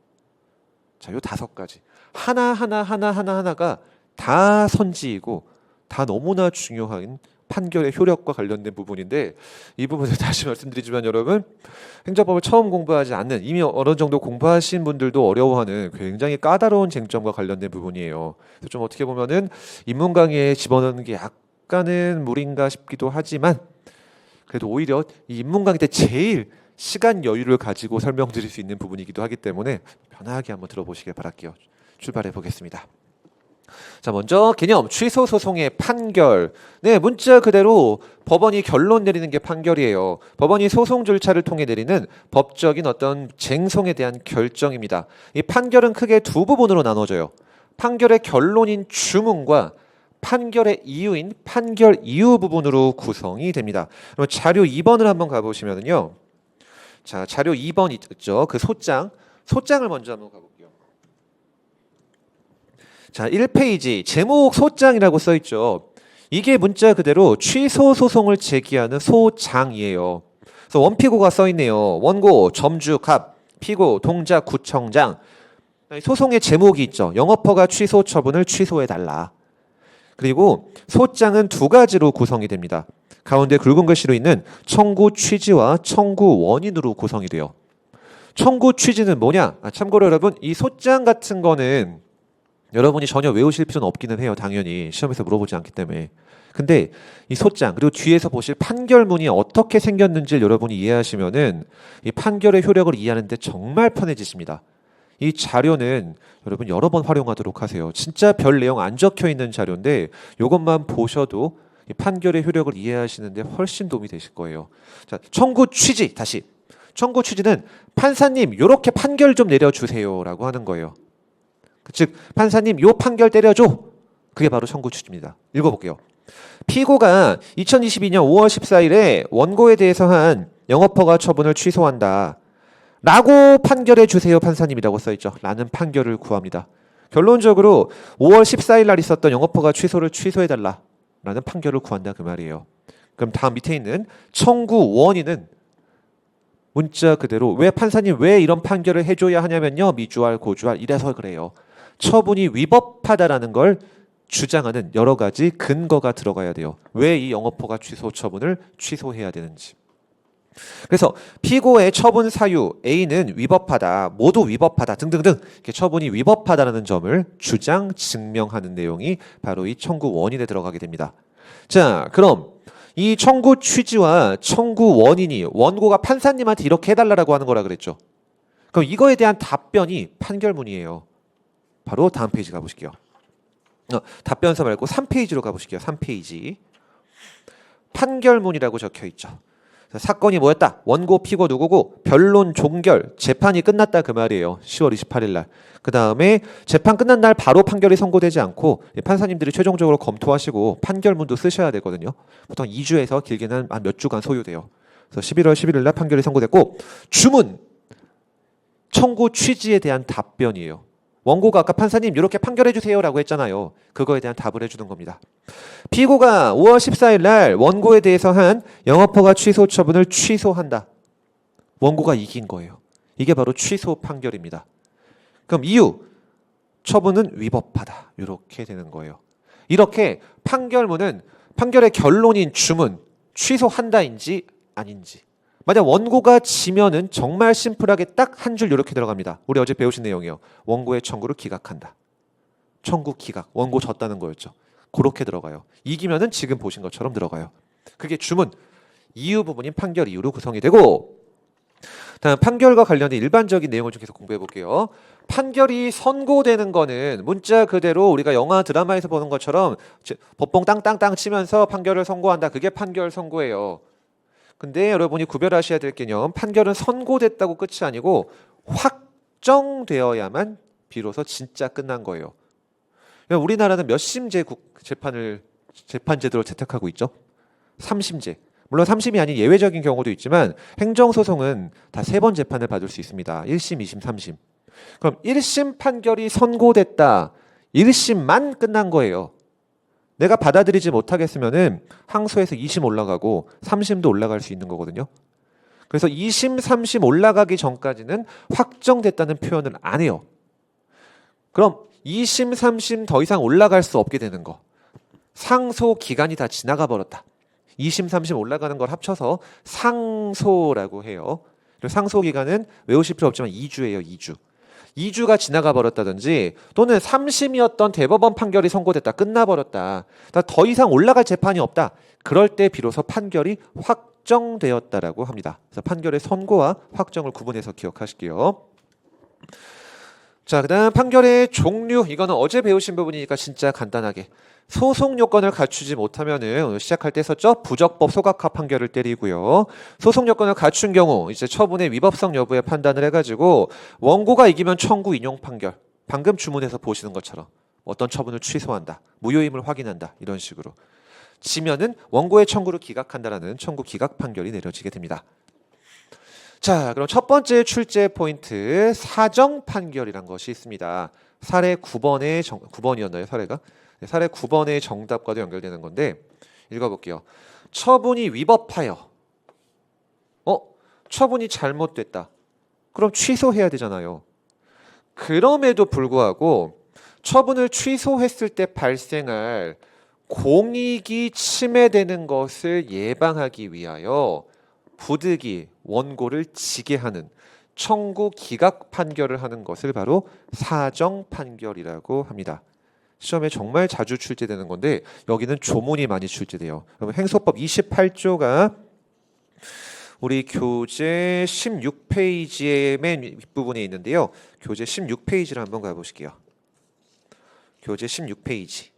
자, 요 5가지. 하나가 다 선지이고 다 너무나 중요한 판결의 효력과 관련된 부분인데 이 부분을 다시 말씀드리지만 여러분 행정법을 처음 공부하지 않는 이미 어느 정도 공부하신 분들도 어려워하는 굉장히 까다로운 쟁점과 관련된 부분이에요. 그래서 좀 어떻게 보면은 인문 강의에 집어넣는 게 약간은 무리인가 싶기도 하지만 그래도 오히려 이 인문 강의 때 제일 시간 여유를 가지고 설명드릴 수 있는 부분이기도 하기 때문에 편하게 한번 들어보시길 바랄게요. 출발해 보겠습니다. 자, 먼저 개념 취소 소송의 판결. 네, 문자 그대로 법원이 결론 내리는 게 판결이에요. 법원이 소송 절차를 통해 내리는 법적인 어떤 쟁송에 대한 결정입니다. 이 판결은 크게 두 부분으로 나눠져요. 판결의 결론인 주문과 판결의 이유인 판결 이유 부분으로 구성이 됩니다. 그럼 자료 2번을 한번 가보시면요. 자, 자료 2번 있죠. 그 소장을 먼저 한번 가볼게요. 자, 1페이지 제목 소장이라고 써 있죠. 이게 문자 그대로 취소 소송을 제기하는 소장이에요. 그래서 원피고가 써 있네요. 원고, 점주, 갑, 피고, 동작, 구청장. 소송의 제목이 있죠. 영업허가 취소 처분을 취소해 달라. 그리고 소장은 2가지로 구성이 됩니다. 가운데 굵은 글씨로 있는 청구 취지와 청구 원인으로 구성이 돼요. 청구 취지는 뭐냐? 참고로 여러분 이 소장 같은 거는 여러분이 전혀 외우실 필요는 없기는 해요. 당연히 시험에서 물어보지 않기 때문에. 근데 이 소장 그리고 뒤에서 보실 판결문이 어떻게 생겼는지를 여러분이 이해하시면은 이 판결의 효력을 이해하는데 정말 편해지십니다. 이 자료는 여러분 여러 번 활용하도록 하세요. 진짜 별 내용 안 적혀 있는 자료인데 이것만 보셔도 이 판결의 효력을 이해하시는데 훨씬 도움이 되실 거예요. 자, 청구 취지 다시. 청구 취지는 판사님 이렇게 판결 좀 내려주세요라고 하는 거예요. 즉 판사님 요 판결 때려줘. 그게 바로 청구 취지입니다. 읽어볼게요. 피고가 2022년 5월 14일에 원고에 대해서 한 영업허가 처분을 취소한다. 라고 판결해 주세요 판사님이라고 써있죠. 라는 판결을 구합니다. 결론적으로 5월 14일 날 있었던 영업허가 취소를 취소해달라. 라는 판결을 구한다 그 말이에요. 그럼 다음 밑에 있는 청구 원인은 문자 그대로 왜 판사님 왜 이런 판결을 해줘야 하냐면요. 미주알 고주알 이래서 그래요. 처분이 위법하다라는 걸 주장하는 여러 가지 근거가 들어가야 돼요. 왜 이 영업허가 취소 처분을 취소해야 되는지. 그래서 피고의 처분 사유 A는 위법하다, 모두 위법하다 등등등 이렇게 처분이 위법하다라는 점을 주장 증명하는 내용이 바로 이 청구 원인에 들어가게 됩니다. 자, 그럼 이 청구 취지와 청구 원인이 원고가 판사님한테 이렇게 해달라고 하는 거라 그랬죠. 그럼 이거에 대한 답변이 판결문이에요. 바로 다음 페이지 가보실게요. 답변서 말고 3페이지로 가보실게요. 3페이지. 판결문이라고 적혀 있죠. 사건이 뭐였다? 원고 피고 누구고 변론 종결 재판이 끝났다 그 말이에요. 10월 28일 날. 그 다음에 재판 끝난 날 바로 판결이 선고되지 않고 판사님들이 최종적으로 검토하시고 판결문도 쓰셔야 되거든요. 보통 2주에서 길게는 한 몇 주간 소요돼요. 그래서 11월 11일 날 판결이 선고됐고 주문 청구 취지에 대한 답변이에요. 원고가 아까 판사님 이렇게 판결해 주세요라고 했잖아요. 그거에 대한 답을 해주는 겁니다. 피고가 5월 14일 날 원고에 대해서 한 영업허가 취소 처분을 취소한다. 원고가 이긴 거예요. 이게 바로 취소 판결입니다. 그럼 이유 처분은 위법하다. 이렇게 되는 거예요. 이렇게 판결문은 판결의 결론인 주문 취소한다인지 아닌지. 만약 원고가 지면은 정말 심플하게 딱 한 줄 이렇게 들어갑니다. 우리 어제 배우신 내용이요. 원고의 청구를 기각한다. 청구 기각. 원고 졌다는 거였죠. 그렇게 들어가요. 이기면은 지금 보신 것처럼 들어가요. 그게 주문 이유 부분인 판결 이유로 구성이 되고 다음 판결과 관련된 일반적인 내용을 좀 계속 공부해 볼게요. 판결이 선고되는 거는 문자 그대로 우리가 영화 드라마에서 보는 것처럼 법봉 땅땅땅 치면서 판결을 선고한다. 그게 판결 선고예요. 근데 여러분이 구별하셔야 될 개념 판결은 선고됐다고 끝이 아니고 확정되어야만 비로소 진짜 끝난 거예요. 우리나라는 몇 심제 재판 제도를 채택하고 있죠? 3심제. 물론 3심이 아닌 예외적인 경우도 있지만 행정소송은 다 3번 재판을 받을 수 있습니다. 1심, 2심, 3심. 그럼 1심 판결이 선고됐다. 1심만 끝난 거예요. 내가 받아들이지 못하겠으면은 항소해서 2심 올라가고 3심도 올라갈 수 있는 거거든요. 그래서 2심, 3심 올라가기 전까지는 확정됐다는 표현을 안 해요. 그럼 2심, 3심 더 이상 올라갈 수 없게 되는 거. 상소 기간이 다 지나가 버렸다. 2심, 3심 올라가는 걸 합쳐서 상소라고 해요. 그리고 상소 기간은 외우실 필요 없지만 2주예요. 2주. 2주가 지나가 버렸다든지 또는 3심이었던 대법원 판결이 선고됐다. 끝나버렸다. 더 이상 올라갈 재판이 없다. 그럴 때 비로소 판결이 확정되었다라고 합니다. 그래서 판결의 선고와 확정을 구분해서 기억하실게요. 자, 그다음 판결의 종류. 이거는 어제 배우신 부분이니까 진짜 간단하게. 소송 요건을 갖추지 못하면은 시작할 때 썼죠? 부적법 소각화 판결을 때리고요. 소송 요건을 갖춘 경우 이제 처분의 위법성 여부에 판단을 해가지고 원고가 이기면 청구 인용 판결. 방금 주문해서 보시는 것처럼 어떤 처분을 취소한다, 무효임을 확인한다 이런 식으로. 지면은 원고의 청구를 기각한다라는 청구 기각 판결이 내려지게 됩니다. 자, 그럼 첫 번째 출제 포인트 사정 판결이란 것이 있습니다. 사례 9번이었나요? 사례가? 네, 사례 9번의 정답과도 연결되는 건데 읽어볼게요. 처분이 위법하여 처분이 잘못됐다. 그럼 취소해야 되잖아요. 그럼에도 불구하고 처분을 취소했을 때 발생할 공익이 침해되는 것을 예방하기 위하여 부득이 원고를 지게 하는 청구 기각 판결을 하는 것을 바로 사정 판결이라고 합니다. 시험에 정말 자주 출제되는 건데 여기는 조문이 많이 출제돼요. 그러면 행소법 28조가 우리 교재 16페이지의 맨 윗부분에 있는데요. 교재 16페이지를 한번 가보실게요. 교재 16페이지.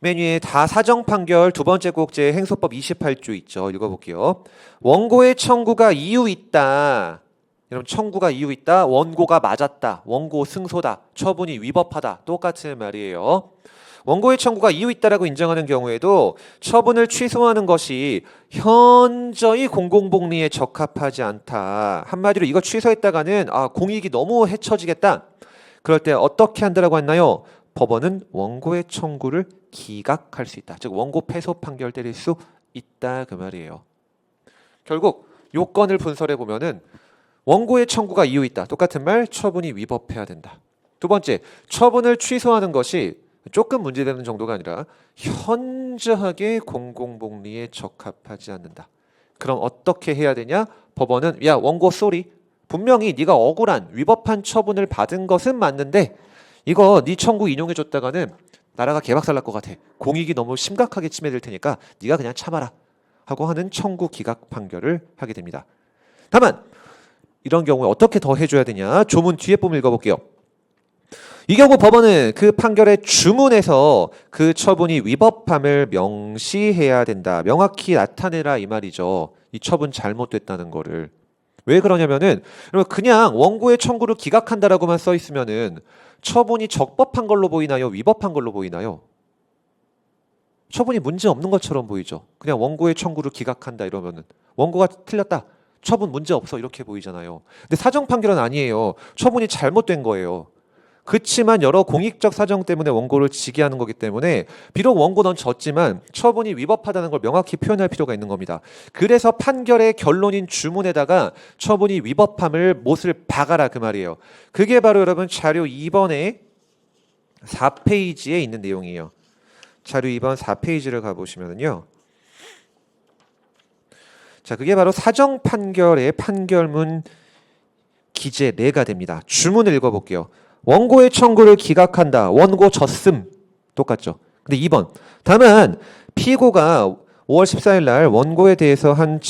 맨 위에 다 사정 판결 두 번째 꼭지에 행소법 28조 있죠. 읽어볼게요. 원고의 청구가 이유 있다. 여러분 청구가 이유 있다. 원고가 맞았다. 원고 승소다. 처분이 위법하다. 똑같은 말이에요. 원고의 청구가 이유 있다라고 인정하는 경우에도 처분을 취소하는 것이 현저히 공공복리에 적합하지 않다. 한마디로 이거 취소했다가는 공익이 너무 헤쳐지겠다. 그럴 때 어떻게 한다라고 했나요? 법원은 원고의 청구를 기각할 수 있다. 즉 원고 패소 판결 때릴 수 있다 그 말이에요. 결국 요건을 분석해 보면은 원고의 청구가 이유 있다. 똑같은 말 처분이 위법해야 된다. 두 번째, 처분을 취소하는 것이 조금 문제되는 정도가 아니라 현저하게 공공복리에 적합하지 않는다. 그럼 어떻게 해야 되냐? 법원은 야 원고 쏘리. 분명히 네가 억울한 위법한 처분을 받은 것은 맞는데 이거 네 청구 인용해줬다가는 나라가 개박살 날 것 같아. 공익이 너무 심각하게 침해될 테니까 네가 그냥 참아라 하고 하는 청구 기각 판결을 하게 됩니다. 다만 이런 경우에 어떻게 더 해줘야 되냐? 조문 뒤에 부분 읽어볼게요. 이 경우 법원은 그 판결의 주문에서 그 처분이 위법함을 명시해야 된다. 명확히 나타내라 이 말이죠. 이 처분 잘못됐다는 거를. 왜 그러냐면은 그냥 원고의 청구를 기각한다라고만 써 있으면은 처분이 적법한 걸로 보이나요? 위법한 걸로 보이나요? 처분이 문제 없는 것처럼 보이죠. 그냥 원고의 청구를 기각한다 이러면은 원고가 틀렸다. 처분 문제 없어 이렇게 보이잖아요. 근데 사정 판결은 아니에요. 처분이 잘못된 거예요. 그렇지만 여러 공익적 사정 때문에 원고를 지게 하는 거기 때문에 비록 원고 넌 졌지만 처분이 위법하다는 걸 명확히 표현할 필요가 있는 겁니다. 그래서 판결의 결론인 주문에다가 처분이 위법함을 못을 박아라 그 말이에요. 그게 바로 여러분 자료 2번에 4페이지에 있는 내용이에요. 자료 2번 4페이지를 가보시면요. 자, 그게 바로 사정 판결의 판결문 기재례가 됩니다. 주문을 읽어볼게요. 원고의 청구를 기각한다. 원고 졌음. 똑같죠. 근데 2번. 다만 피고가 5월 14일 날 원고에 대해서 한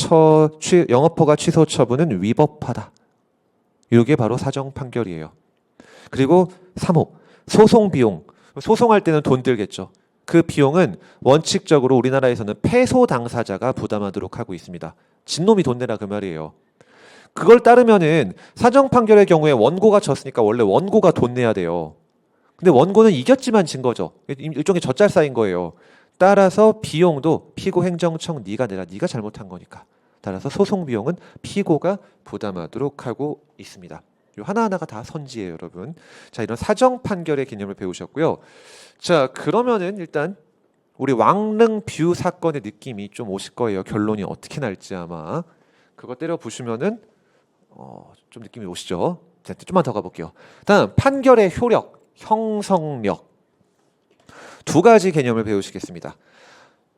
영업허가 취소 처분은 위법하다. 이게 바로 사정 판결이에요. 그리고 3호. 소송 비용. 소송할 때는 돈 들겠죠. 그 비용은 원칙적으로 우리나라에서는 패소 당사자가 부담하도록 하고 있습니다. 진놈이 돈 내라 그 말이에요. 그걸 따르면은 사정 판결의 경우에 원고가 졌으니까 원래 원고가 돈 내야 돼요. 근데 원고는 이겼지만 진 거죠. 일종의 젖잘싸인 거예요. 따라서 비용도 피고 행정청 네가 내라. 네가 잘못한 거니까. 따라서 소송 비용은 피고가 부담하도록 하고 있습니다. 요 하나하나가 다 선지예요, 여러분. 자, 이런 사정 판결의 개념을 배우셨고요. 자, 그러면은 일단 우리 왕릉뷰 사건의 느낌이 좀 오실 거예요. 결론이 어떻게 날지 아마. 그거 때려 부시면은 좀 느낌이 오시죠? 자, 좀만 더 가볼게요. 다음 판결의 효력, 형성력 두 가지 개념을 배우시겠습니다.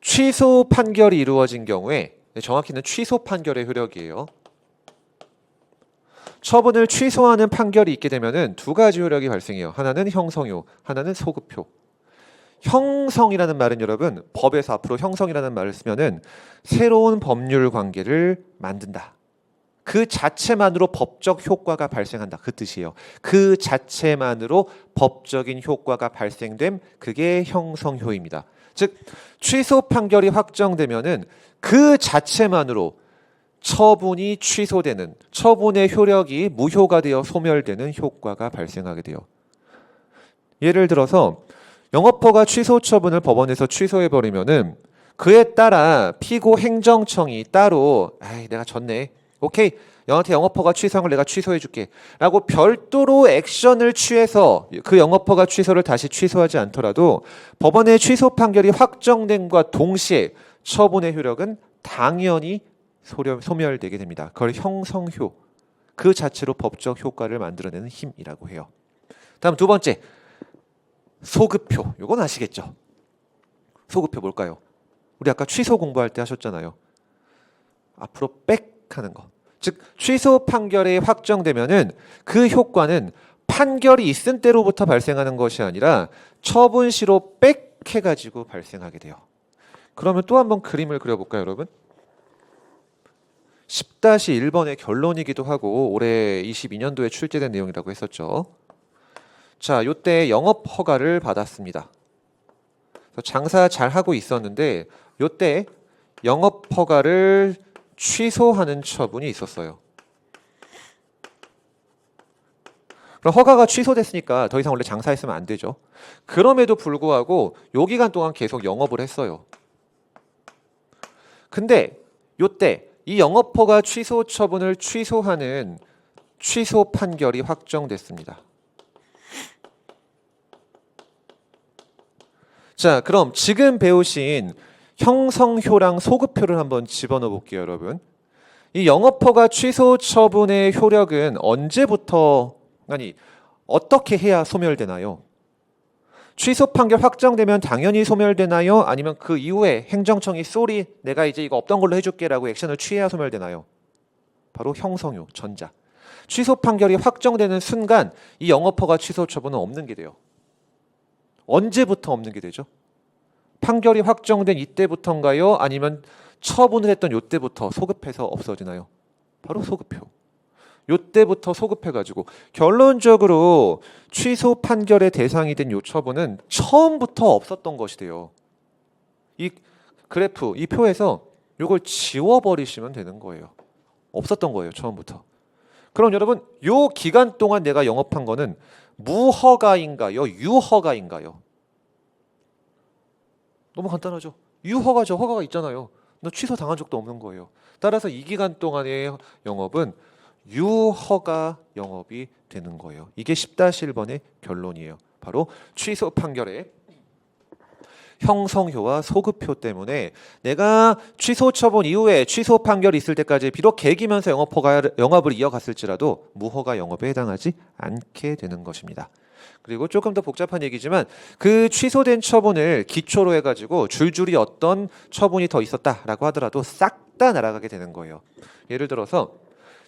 취소 판결이 이루어진 경우에 정확히는 취소 판결의 효력이에요. 처분을 취소하는 판결이 있게 되면은 두 가지 효력이 발생해요. 하나는 형성효, 하나는 소급효. 형성이라는 말은 여러분 법에서 앞으로 형성이라는 말을 쓰면은 새로운 법률 관계를 만든다. 그 자체만으로 법적 효과가 발생한다. 그 뜻이에요. 그 자체만으로 법적인 효과가 발생됨 그게 형성효입니다. 즉 취소 판결이 확정되면은 그 자체만으로 처분이 취소되는 처분의 효력이 무효가 되어 소멸되는 효과가 발생하게 돼요. 예를 들어서 영업허가 취소 처분을 법원에서 취소해버리면은 그에 따라 피고 행정청이 따로 내가 졌네. 오케이. 너한테 영업허가 취소한 걸 내가 취소해줄게. 라고 별도로 액션을 취해서 그 영업허가 취소를 다시 취소하지 않더라도 법원의 취소 판결이 확정된과 동시에 처분의 효력은 당연히 소멸되게 됩니다. 그걸 형성효. 그 자체로 법적 효과를 만들어내는 힘이라고 해요. 다음 두 번째. 소급효. 이건 아시겠죠? 소급효 뭘까요? 우리 아까 취소 공부할 때 하셨잖아요. 앞으로 백 하는 거. 즉 취소 판결이 확정되면은 그 효과는 판결이 있은 때로부터 발생하는 것이 아니라 처분 시로 빽해 가지고 발생하게 돼요. 그러면 또 한번 그림을 그려볼까요, 여러분? 10-1번의 결론이기도 하고 올해 22년도에 출제된 내용이라고 했었죠. 자, 요때 영업 허가를 받았습니다. 그래서 장사 잘 하고 있었는데 요때 영업 허가를 취소하는 처분이 있었어요. 그럼 허가가 취소됐으니까 더 이상 원래 장사했으면 안 되죠. 그럼에도 불구하고 요 기간 동안 계속 영업을 했어요. 근데 요때 이 영업허가 취소 처분을 취소하는 취소 판결이 확정됐습니다. 자, 그럼 지금 배우신 형성효랑 소급효를 한번 집어넣어 볼게요, 여러분. 이 영업허가 취소 처분의 효력은 언제부터, 아니 어떻게 해야 소멸되나요? 취소 판결 확정되면 당연히 소멸되나요? 아니면 그 이후에 행정청이 쏘리 내가 이제 이거 없던 걸로 해줄게라고 액션을 취해야 소멸되나요? 바로 형성효, 전자. 취소 판결이 확정되는 순간 이 영업허가 취소 처분은 없는 게 돼요. 언제부터 없는 게 되죠? 판결이 확정된 이때부터인가요? 아니면 처분을 했던 요때부터 소급해서 없어지나요? 바로 소급효. 요때부터 소급해가지고 결론적으로 취소 판결의 대상이 된 요 처분은 처음부터 없었던 것이 돼요. 이 그래프, 이 표에서 요걸 지워버리시면 되는 거예요. 없었던 거예요, 처음부터. 그럼 여러분, 요 기간 동안 내가 영업한 거는 무허가인가요? 유허가인가요? 너무 간단하죠. 유허가죠. 허가가 있잖아요. 너 취소 당한 적도 없는 거예요. 따라서 이 기간 동안의 영업은 유허가 영업이 되는 거예요. 이게 10-1번의 결론이에요. 바로 취소 판결의 형성효와 소급효 때문에 내가 취소 처분 이후에 취소 판결이 있을 때까지 비록 개기면서 영업을 이어갔을지라도 무허가 영업에 해당하지 않게 되는 것입니다. 그리고 조금 더 복잡한 얘기지만 그 취소된 처분을 기초로 해가지고 줄줄이 어떤 처분이 더 있었다라고 하더라도 싹 다 날아가게 되는 거예요. 예를 들어서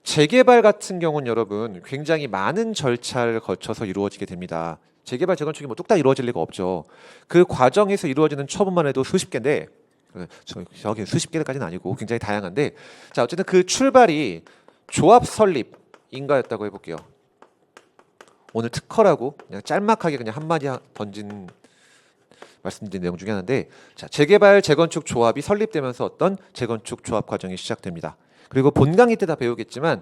재개발 같은 경우는 여러분 굉장히 많은 절차를 거쳐서 이루어지게 됩니다. 재개발 재건축이 뭐 뚝딱 이루어질 리가 없죠. 그 과정에서 이루어지는 처분만 해도 수십 개인데 저기 수십 개까지는 아니고 굉장히 다양한데 자 어쨌든 그 출발이 조합 설립 인가였다고 해볼게요. 오늘 특허라고 그냥 짤막하게 그냥 한마디 던진 말씀드린 내용 중에 하나인데 자 재개발 재건축 조합이 설립되면서 어떤 재건축 조합 과정이 시작됩니다. 그리고 본 강의 때 다 배우겠지만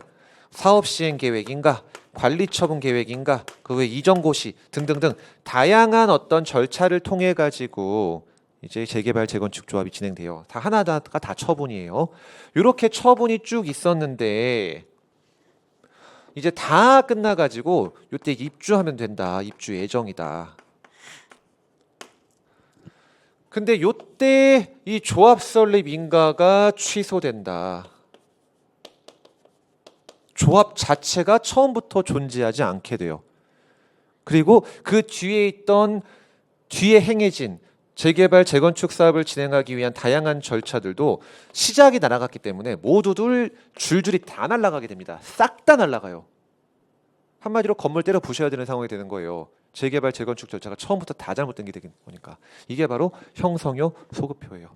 사업 시행 계획인가 관리 처분 계획인가 그 외 이전 고시 등등등 다양한 어떤 절차를 통해 가지고 이제 재개발 재건축 조합이 진행돼요. 다 하나가 다 처분이에요. 이렇게 처분이 쭉 있었는데 이제 다 끝나 가지고 이때 입주하면 된다. 입주 예정이다. 근데 요때 이 조합 설립 인가가 취소된다. 조합 자체가 처음부터 존재하지 않게 돼요. 그리고 그 뒤에 있던 뒤에 행해진 재개발 재건축 사업을 진행하기 위한 다양한 절차들도 시작이 날아갔기 때문에 모두들 줄줄이 다 날아가게 됩니다. 싹 다 날아가요. 한마디로 건물 때려 부셔야 되는 상황이 되는 거예요. 재개발 재건축 절차가 처음부터 다 잘못된 게 되는 거니까. 이게 바로 형성효 소급효예요.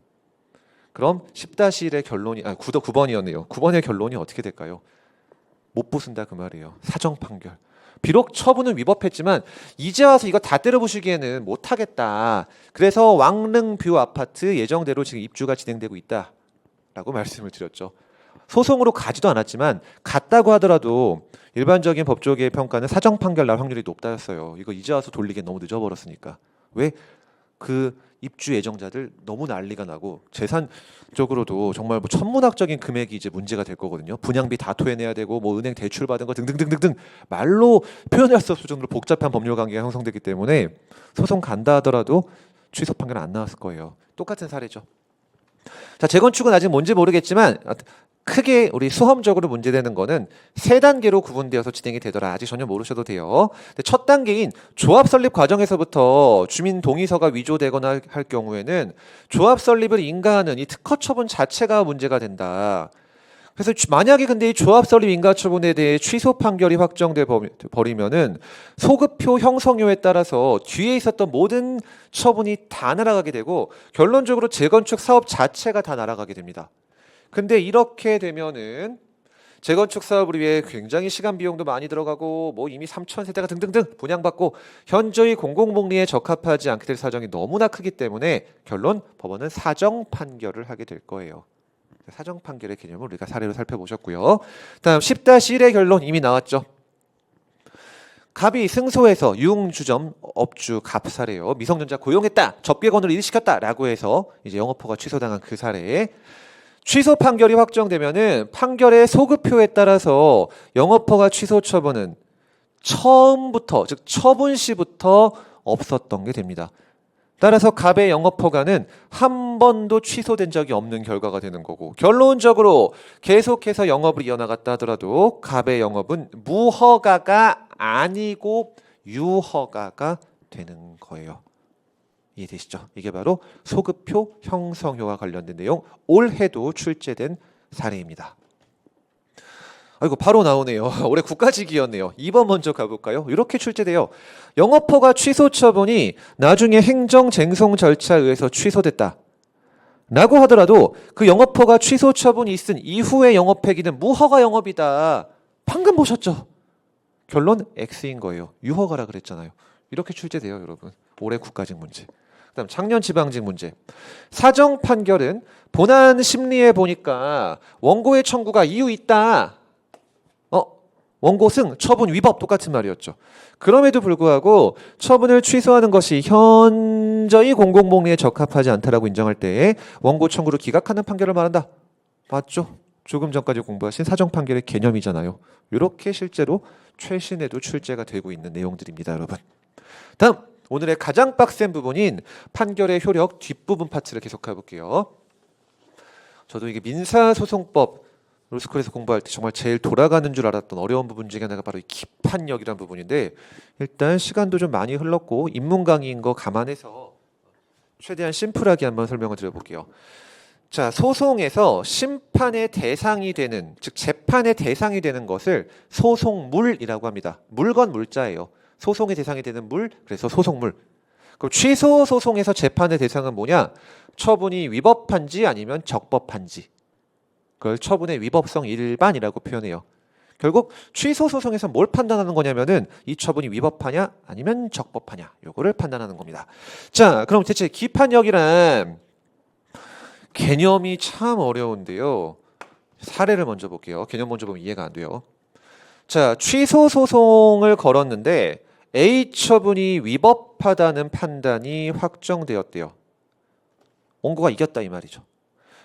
그럼 10-1의 결론이 9번이었네요. 9번의 결론이 어떻게 될까요? 못 부순다 그 말이에요. 사정 판결. 비록 처분은 위법했지만 이제 와서 이거 다 때려 부시기에는 못 하겠다. 그래서 왕릉뷰 아파트 예정대로 지금 입주가 진행되고 있다라고 말씀을 드렸죠. 소송으로 가지도 않았지만 갔다고 하더라도 일반적인 법조계의 평가는 사정 판결 날 확률이 높다였어요. 이거 이제 와서 돌리기엔 너무 늦어버렸으니까. 왜? 그 입주 예정자들 너무 난리가 나고 재산적으로도 정말 뭐 천문학적인 금액이 이제 문제가 될 거거든요. 분양비 다 토해내야 되고 뭐 은행 대출 받은 거 등등등등등 말로 표현할 수 없을 정도로 복잡한 법률 관계가 형성되기 때문에 소송 간다 하더라도 취소 판결은 안 나왔을 거예요. 똑같은 사례죠. 자, 재건축은 아직 뭔지 모르겠지만 크게 우리 수험적으로 문제되는 거는 세 단계로 구분되어서 진행이 되더라. 아직 전혀 모르셔도 돼요. 근데 첫 단계인 조합 설립 과정에서부터 주민 동의서가 위조되거나 할 경우에는 조합 설립을 인가하는 이 특허 처분 자체가 문제가 된다. 그래서 만약에 근데 이 조합 설립 인가 처분에 대해 취소 판결이 확정돼 버리면은 소급표 형성료에 따라서 뒤에 있었던 모든 처분이 다 날아가게 되고 결론적으로 재건축 사업 자체가 다 날아가게 됩니다. 근데 이렇게 되면은 재건축 사업을 위해 굉장히 시간 비용도 많이 들어가고 뭐 이미 3천 세대가 등등등 분양받고 현저히 공공복리에 적합하지 않게 될 사정이 너무나 크기 때문에 결론 법원은 사정 판결을 하게 될 거예요. 사정 판결의 개념을 우리가 사례로 살펴보셨고요. 다음 10-1의 결론 이미 나왔죠. 갑이 승소해서 유흥주점 업주 갑 사례요. 미성년자 고용했다, 접객원으로 일시켰다라고 해서 이제 영업허가 취소당한 그 사례에 취소 판결이 확정되면은 판결의 소급표에 따라서 영업허가 취소 처분은 처음부터 즉 처분 시부터 없었던 게 됩니다. 따라서 갑의 영업허가는 한 번도 취소된 적이 없는 결과가 되는 거고 결론적으로 계속해서 영업을 이어나갔다 하더라도 갑의 영업은 무허가가 아니고 유허가가 되는 거예요. 이해되시죠? 이게 바로 소급표 형성효와 관련된 내용 올해도 출제된 사례입니다. 아이고 바로 나오네요. 올해 국가직이었네요. 2번 먼저 가볼까요? 이렇게 출제돼요. 영업허가 취소 처분이 나중에 행정쟁송 절차에 의해서 취소됐다 라고 하더라도 그 영업허가 취소 처분이 있은 이후의 영업 폐기는 무허가 영업이다. 방금 보셨죠? 결론 X인 거예요. 유허가라 그랬잖아요. 이렇게 출제돼요, 여러분. 올해 국가직 문제. 그다음 작년 지방직 문제. 사정 판결은 본안 심리에 보니까 원고의 청구가 이유 있다. 원고 승, 처분 위법 똑같은 말이었죠. 그럼에도 불구하고 처분을 취소하는 것이 현저히 공공복리에 적합하지 않다라고 인정할 때 원고 청구를 기각하는 판결을 말한다. 맞죠? 조금 전까지 공부하신 사정 판결의 개념이잖아요. 이렇게 실제로 최신에도 출제가 되고 있는 내용들입니다, 여러분. 다음 오늘의 가장 빡센 부분인 판결의 효력 뒷부분 파트를 계속 해볼게요. 저도 이게 민사소송법 로스쿨에서 공부할 때 정말 제일 돌아가는 줄 알았던 어려운 부분 중에 하나가 바로 이 기판력이라는 부분인데 일단 시간도 좀 많이 흘렀고 입문 강의인 거 감안해서 최대한 심플하게 한번 설명을 드려볼게요. 자, 소송에서 심판의 대상이 되는 즉 재판의 대상이 되는 것을 소송물이라고 합니다. 물건 물자예요. 소송의 대상이 되는 물, 그래서 소송물. 그럼 취소 소송에서 재판의 대상은 뭐냐? 처분이 위법한지 아니면 적법한지. 그걸 처분의 위법성 일반이라고 표현해요. 결국 취소 소송에서 뭘 판단하는 거냐면은 이 처분이 위법하냐 아니면 적법하냐 요거를 판단하는 겁니다. 자, 그럼 대체 기판력이란 개념이 참 어려운데요. 사례를 먼저 볼게요. 개념 먼저 보면 이해가 안 돼요. 자, 취소 소송을 걸었는데 A 처분이 위법하다는 판단이 확정되었대요. 원고가 이겼다 이 말이죠.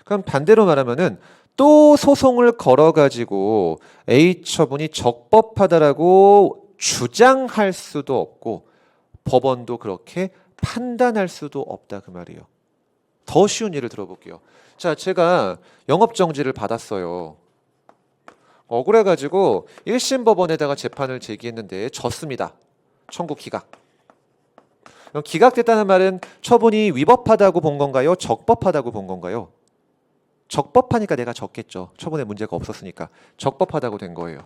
그럼 반대로 말하면은 또 소송을 걸어가지고 A 처분이 적법하다라고 주장할 수도 없고 법원도 그렇게 판단할 수도 없다 그 말이에요. 더 쉬운 예를 들어볼게요. 자, 제가 영업정지를 받았어요. 억울해가지고 1심 법원에다가 재판을 제기했는데 졌습니다. 청구 기각. 그럼 기각됐다는 말은 처분이 위법하다고 본 건가요? 적법하다고 본 건가요? 적법하니까 내가 졌겠죠. 처분에 문제가 없었으니까. 적법하다고 된 거예요.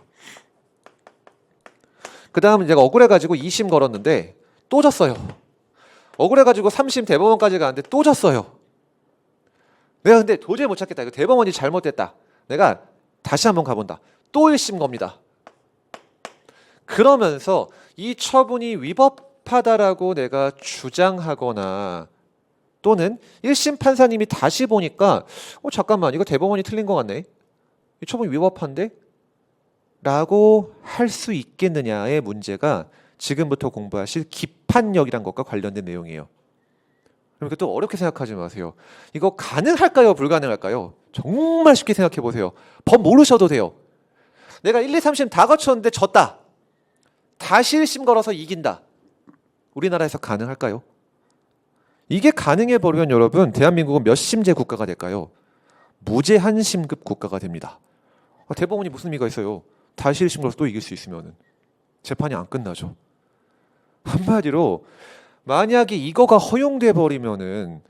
그 다음 내가 억울해가지고 2심 걸었는데 또 졌어요. 억울해가지고 3심 대법원까지 가는데 또 졌어요. 내가 근데 도저히 못 찾겠다. 이거 대법원이 잘못됐다. 내가 다시 한번 가본다. 또 1심 겁니다. 그러면서 이 처분이 위법하다라고 내가 주장하거나 또는 1심 판사님이 다시 보니까 잠깐만 이거 대법원이 틀린 것 같네. 이 처분이 위법한데? 라고 할 수 있겠느냐의 문제가 지금부터 공부하실 기판력이란 것과 관련된 내용이에요. 그러니까 또 어렵게 생각하지 마세요. 이거 가능할까요? 불가능할까요? 정말 쉽게 생각해 보세요. 법 모르셔도 돼요. 내가 1, 2, 3심 다 거쳤는데 졌다. 다시 1심 걸어서 이긴다. 우리나라에서 가능할까요? 이게 가능해 버리면 여러분 대한민국은 몇 심제 국가가 될까요? 무제한심급 국가가 됩니다. 대법원이 무슨 의미가 있어요? 다시 1심 걸어서 또 이길 수 있으면 재판이 안 끝나죠. 한마디로 만약에 이거가 허용돼 버리면은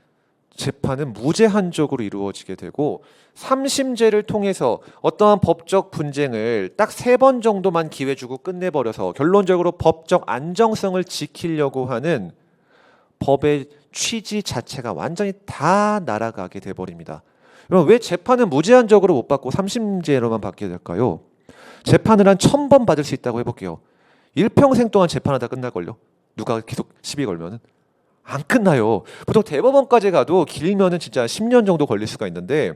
재판은 무제한적으로 이루어지게 되고 3심제를 통해서 어떠한 법적 분쟁을 딱 3번 정도만 기회 주고 끝내버려서 결론적으로 법적 안정성을 지키려고 하는 법의 취지 자체가 완전히 다 날아가게 돼버립니다. 그럼 왜 재판은 무제한적으로 못 받고 3심제로만 받게 될까요? 재판을 한 1000번 받을 수 있다고 해볼게요. 일평생 동안 재판하다 끝날걸요? 누가 계속 시비 걸면은? 안 끝나요. 보통 대법원까지 가도 길면은 진짜 10년 정도 걸릴 수가 있는데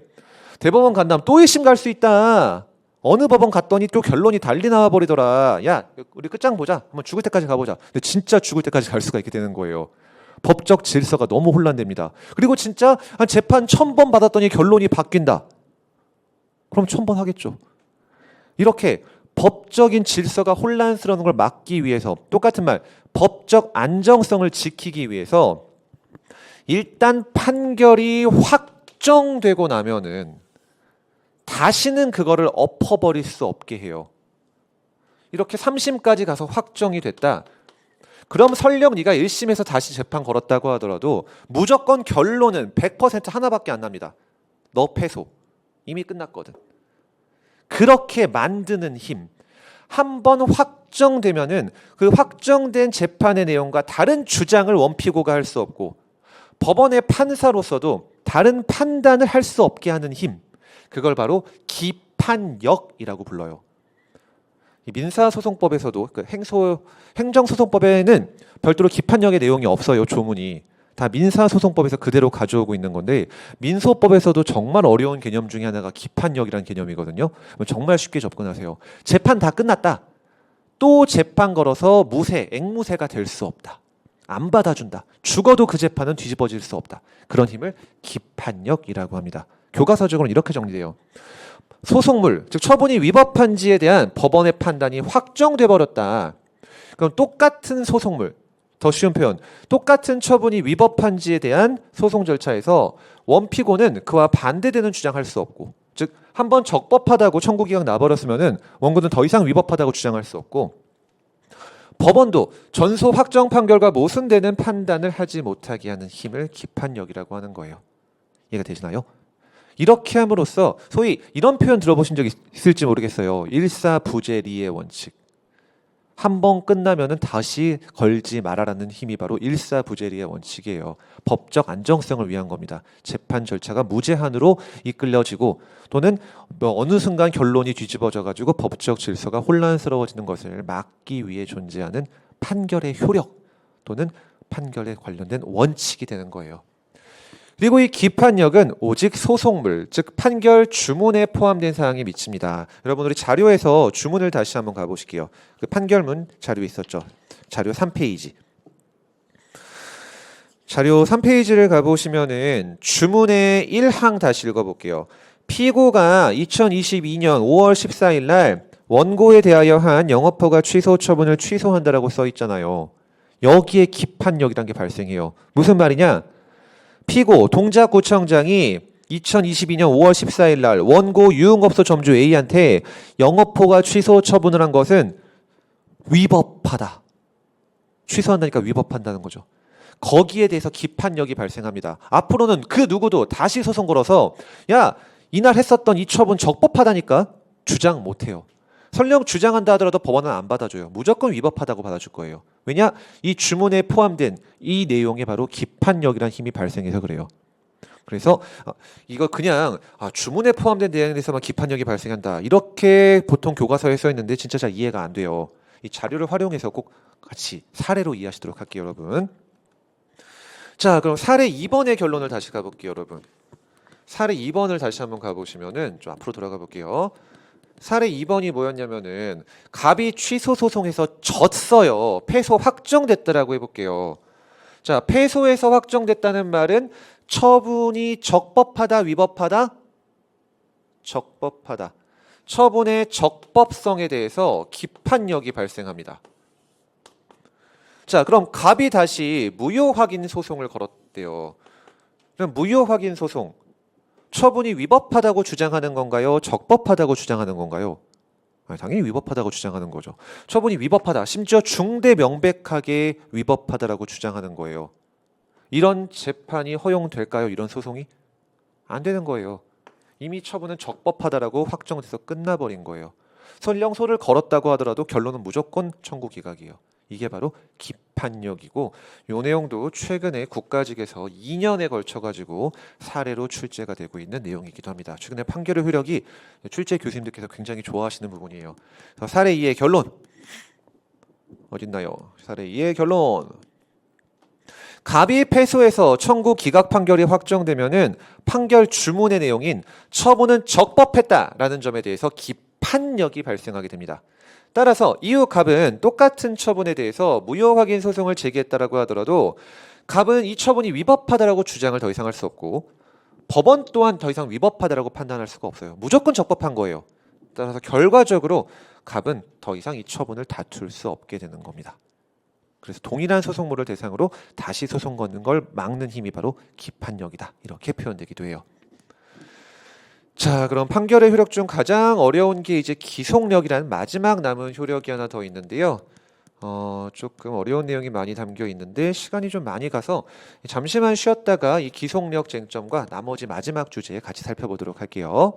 대법원 간 다음 또 1심 갈 수 있다. 어느 법원 갔더니 또 결론이 달리 나와 버리더라. 야, 우리 끝장 보자. 한번 죽을 때까지 가보자. 근데 진짜 죽을 때까지 갈 수가 있게 되는 거예요. 법적 질서가 너무 혼란됩니다. 그리고 진짜 한 재판 1000번 받았더니 결론이 바뀐다. 그럼 1000번 하겠죠. 이렇게 법적인 질서가 혼란스러운 걸 막기 위해서 똑같은 말, 법적 안정성을 지키기 위해서 일단 판결이 확정되고 나면은 다시는 그거를 엎어버릴 수 없게 해요. 이렇게 3심까지 가서 확정이 됐다. 그럼 설령 네가 1심에서 다시 재판 걸었다고 하더라도 무조건 결론은 100% 하나밖에 안 납니다. 너 패소. 이미 끝났거든. 그렇게 만드는 힘. 한 번 확정되면은 그 확정된 재판의 내용과 다른 주장을 원피고가 할 수 없고 법원의 판사로서도 다른 판단을 할 수 없게 하는 힘. 그걸 바로 기판력이라고 불러요. 이 민사소송법에서도 그 행정소송법에는 별도로 기판력의 내용이 없어요. 조문이. 다 민사소송법에서 그대로 가져오고 있는 건데 민소법에서도 정말 어려운 개념 중에 하나가 기판력이라는 개념이거든요. 정말 쉽게 접근하세요. 재판 다 끝났다. 또 재판 걸어서 무죄, 앵무새가 될 수 없다. 안 받아준다. 죽어도 그 재판은 뒤집어질 수 없다. 그런 힘을 기판력이라고 합니다. 교과서적으로는 이렇게 정리돼요. 소송물, 즉 처분이 위법한지에 대한 법원의 판단이 확정돼 버렸다. 그럼 똑같은 소송물, 더 쉬운 표현, 똑같은 처분이 위법한지에 대한 소송 절차에서 원피고는 그와 반대되는 주장할 수 없고, 즉 한번 적법하다고 청구기각 나버렸으면은 원고는 더 이상 위법하다고 주장할 수 없고, 법원도 전소 확정 판결과 모순되는 판단을 하지 못하게 하는 힘을 기판력이라고 하는 거예요. 이해가 되시나요? 이렇게 함으로써 소위 이런 표현 들어보신 적 있을지 모르겠어요. 일사부재리의 원칙. 한 번 끝나면은 다시 걸지 말아라는 힘이 바로 일사부재리의 원칙이에요. 법적 안정성을 위한 겁니다. 재판 절차가 무제한으로 이끌려지고 또는 어느 순간 결론이 뒤집어져 가지고 법적 질서가 혼란스러워지는 것을 막기 위해 존재하는 판결의 효력 또는 판결에 관련된 원칙이 되는 거예요. 그리고 이 기판력은 오직 소송물, 즉 판결 주문에 포함된 사항에 미칩니다. 여러분 우리 자료에서 주문을 다시 한번 가보실게요. 그 판결문 자료 있었죠. 자료 3페이지. 자료 3페이지를 가보시면은 주문의 1항 다시 읽어볼게요. 피고가 2022년 5월 14일 날 원고에 대하여 한 영업허가 취소 처분을 취소한다라고 써 있잖아요. 여기에 기판력이란 게 발생해요. 무슨 말이냐? 피고 동작구청장이 2022년 5월 14일 날 원고 유흥업소 점주 A한테 영업허가 취소 처분을 한 것은 위법하다. 취소한다니까 위법한다는 거죠. 거기에 대해서 기판력이 발생합니다. 앞으로는 그 누구도 다시 소송 걸어서 야, 이날 했었던 이 처분 적법하다니까 주장 못해요. 설령 주장한다 하더라도 법원은 안 받아줘요. 무조건 위법하다고 받아줄 거예요. 왜냐? 이 주문에 포함된 이 내용에 바로 기판력이라는 힘이 발생해서 그래요. 그래서 이거 그냥 주문에 포함된 내용에 대해서만 기판력이 발생한다. 이렇게 보통 교과서에 써 있는데 진짜 잘 이해가 안 돼요. 이 자료를 활용해서 꼭 같이 사례로 이해하시도록 할게요, 여러분. 자, 그럼 사례 2번의 결론을 다시 가볼게요, 여러분. 사례 2번을 다시 한번 가보시면은 좀 앞으로 돌아가 볼게요. 사례 2번이 뭐였냐면은 갑이 취소 소송에서 졌어요. 패소 확정됐다라고 해볼게요. 자, 패소에서 확정됐다는 말은 처분이 적법하다, 위법하다? 적법하다. 처분의 적법성에 대해서 기판력이 발생합니다. 자, 그럼 갑이 다시 무효 확인 소송을 걸었대요. 그럼 무효 확인 소송. 처분이 위법하다고 주장하는 건가요? 적법하다고 주장하는 건가요? 당연히 위법하다고 주장하는 거죠. 처분이 위법하다. 심지어 중대 명백하게 위법하다라고 주장하는 거예요. 이런 재판이 허용될까요? 이런 소송이 안 되는 거예요. 이미 처분은 적법하다라고 확정돼서 끝나버린 거예요. 설령소를 걸었다고 하더라도 결론은 무조건 청구 기각이에요. 이게 바로 기판력이고 요 내용도 최근에 국가직에서 2년에 걸쳐 가지고 사례로 출제가 되고 있는 내용이기도 합니다. 최근에 판결의 효력이 출제 교수님들께서 굉장히 좋아하시는 부분이에요. 그래서 사례 2의 결론 어딨나요? 사례 2의 결론. 갑이 패소해서 청구 기각 판결이 확정되면은 판결 주문의 내용인 처분은 적법했다라는 점에 대해서 기판력이 발생하게 됩니다. 따라서 이후 갑은 똑같은 처분에 대해서 무효 확인 소송을 제기했다라고 하더라도 갑은 이 처분이 위법하다라고 주장을 더 이상 할 수 없고 법원 또한 더 이상 위법하다라고 판단할 수가 없어요. 무조건 적법한 거예요. 따라서 결과적으로 갑은 더 이상 이 처분을 다툴 수 없게 되는 겁니다. 그래서 동일한 소송물을 대상으로 다시 소송 거는 걸 막는 힘이 바로 기판력이다. 이렇게 표현되기도 해요. 자, 그럼 판결의 효력 중 가장 어려운 게 이제 기속력이라는 마지막 남은 효력이 하나 더 있는데요. 조금 어려운 내용이 많이 담겨 있는데 시간이 좀 많이 가서 잠시만 쉬었다가 이 기속력 쟁점과 나머지 마지막 주제 같이 살펴보도록 할게요.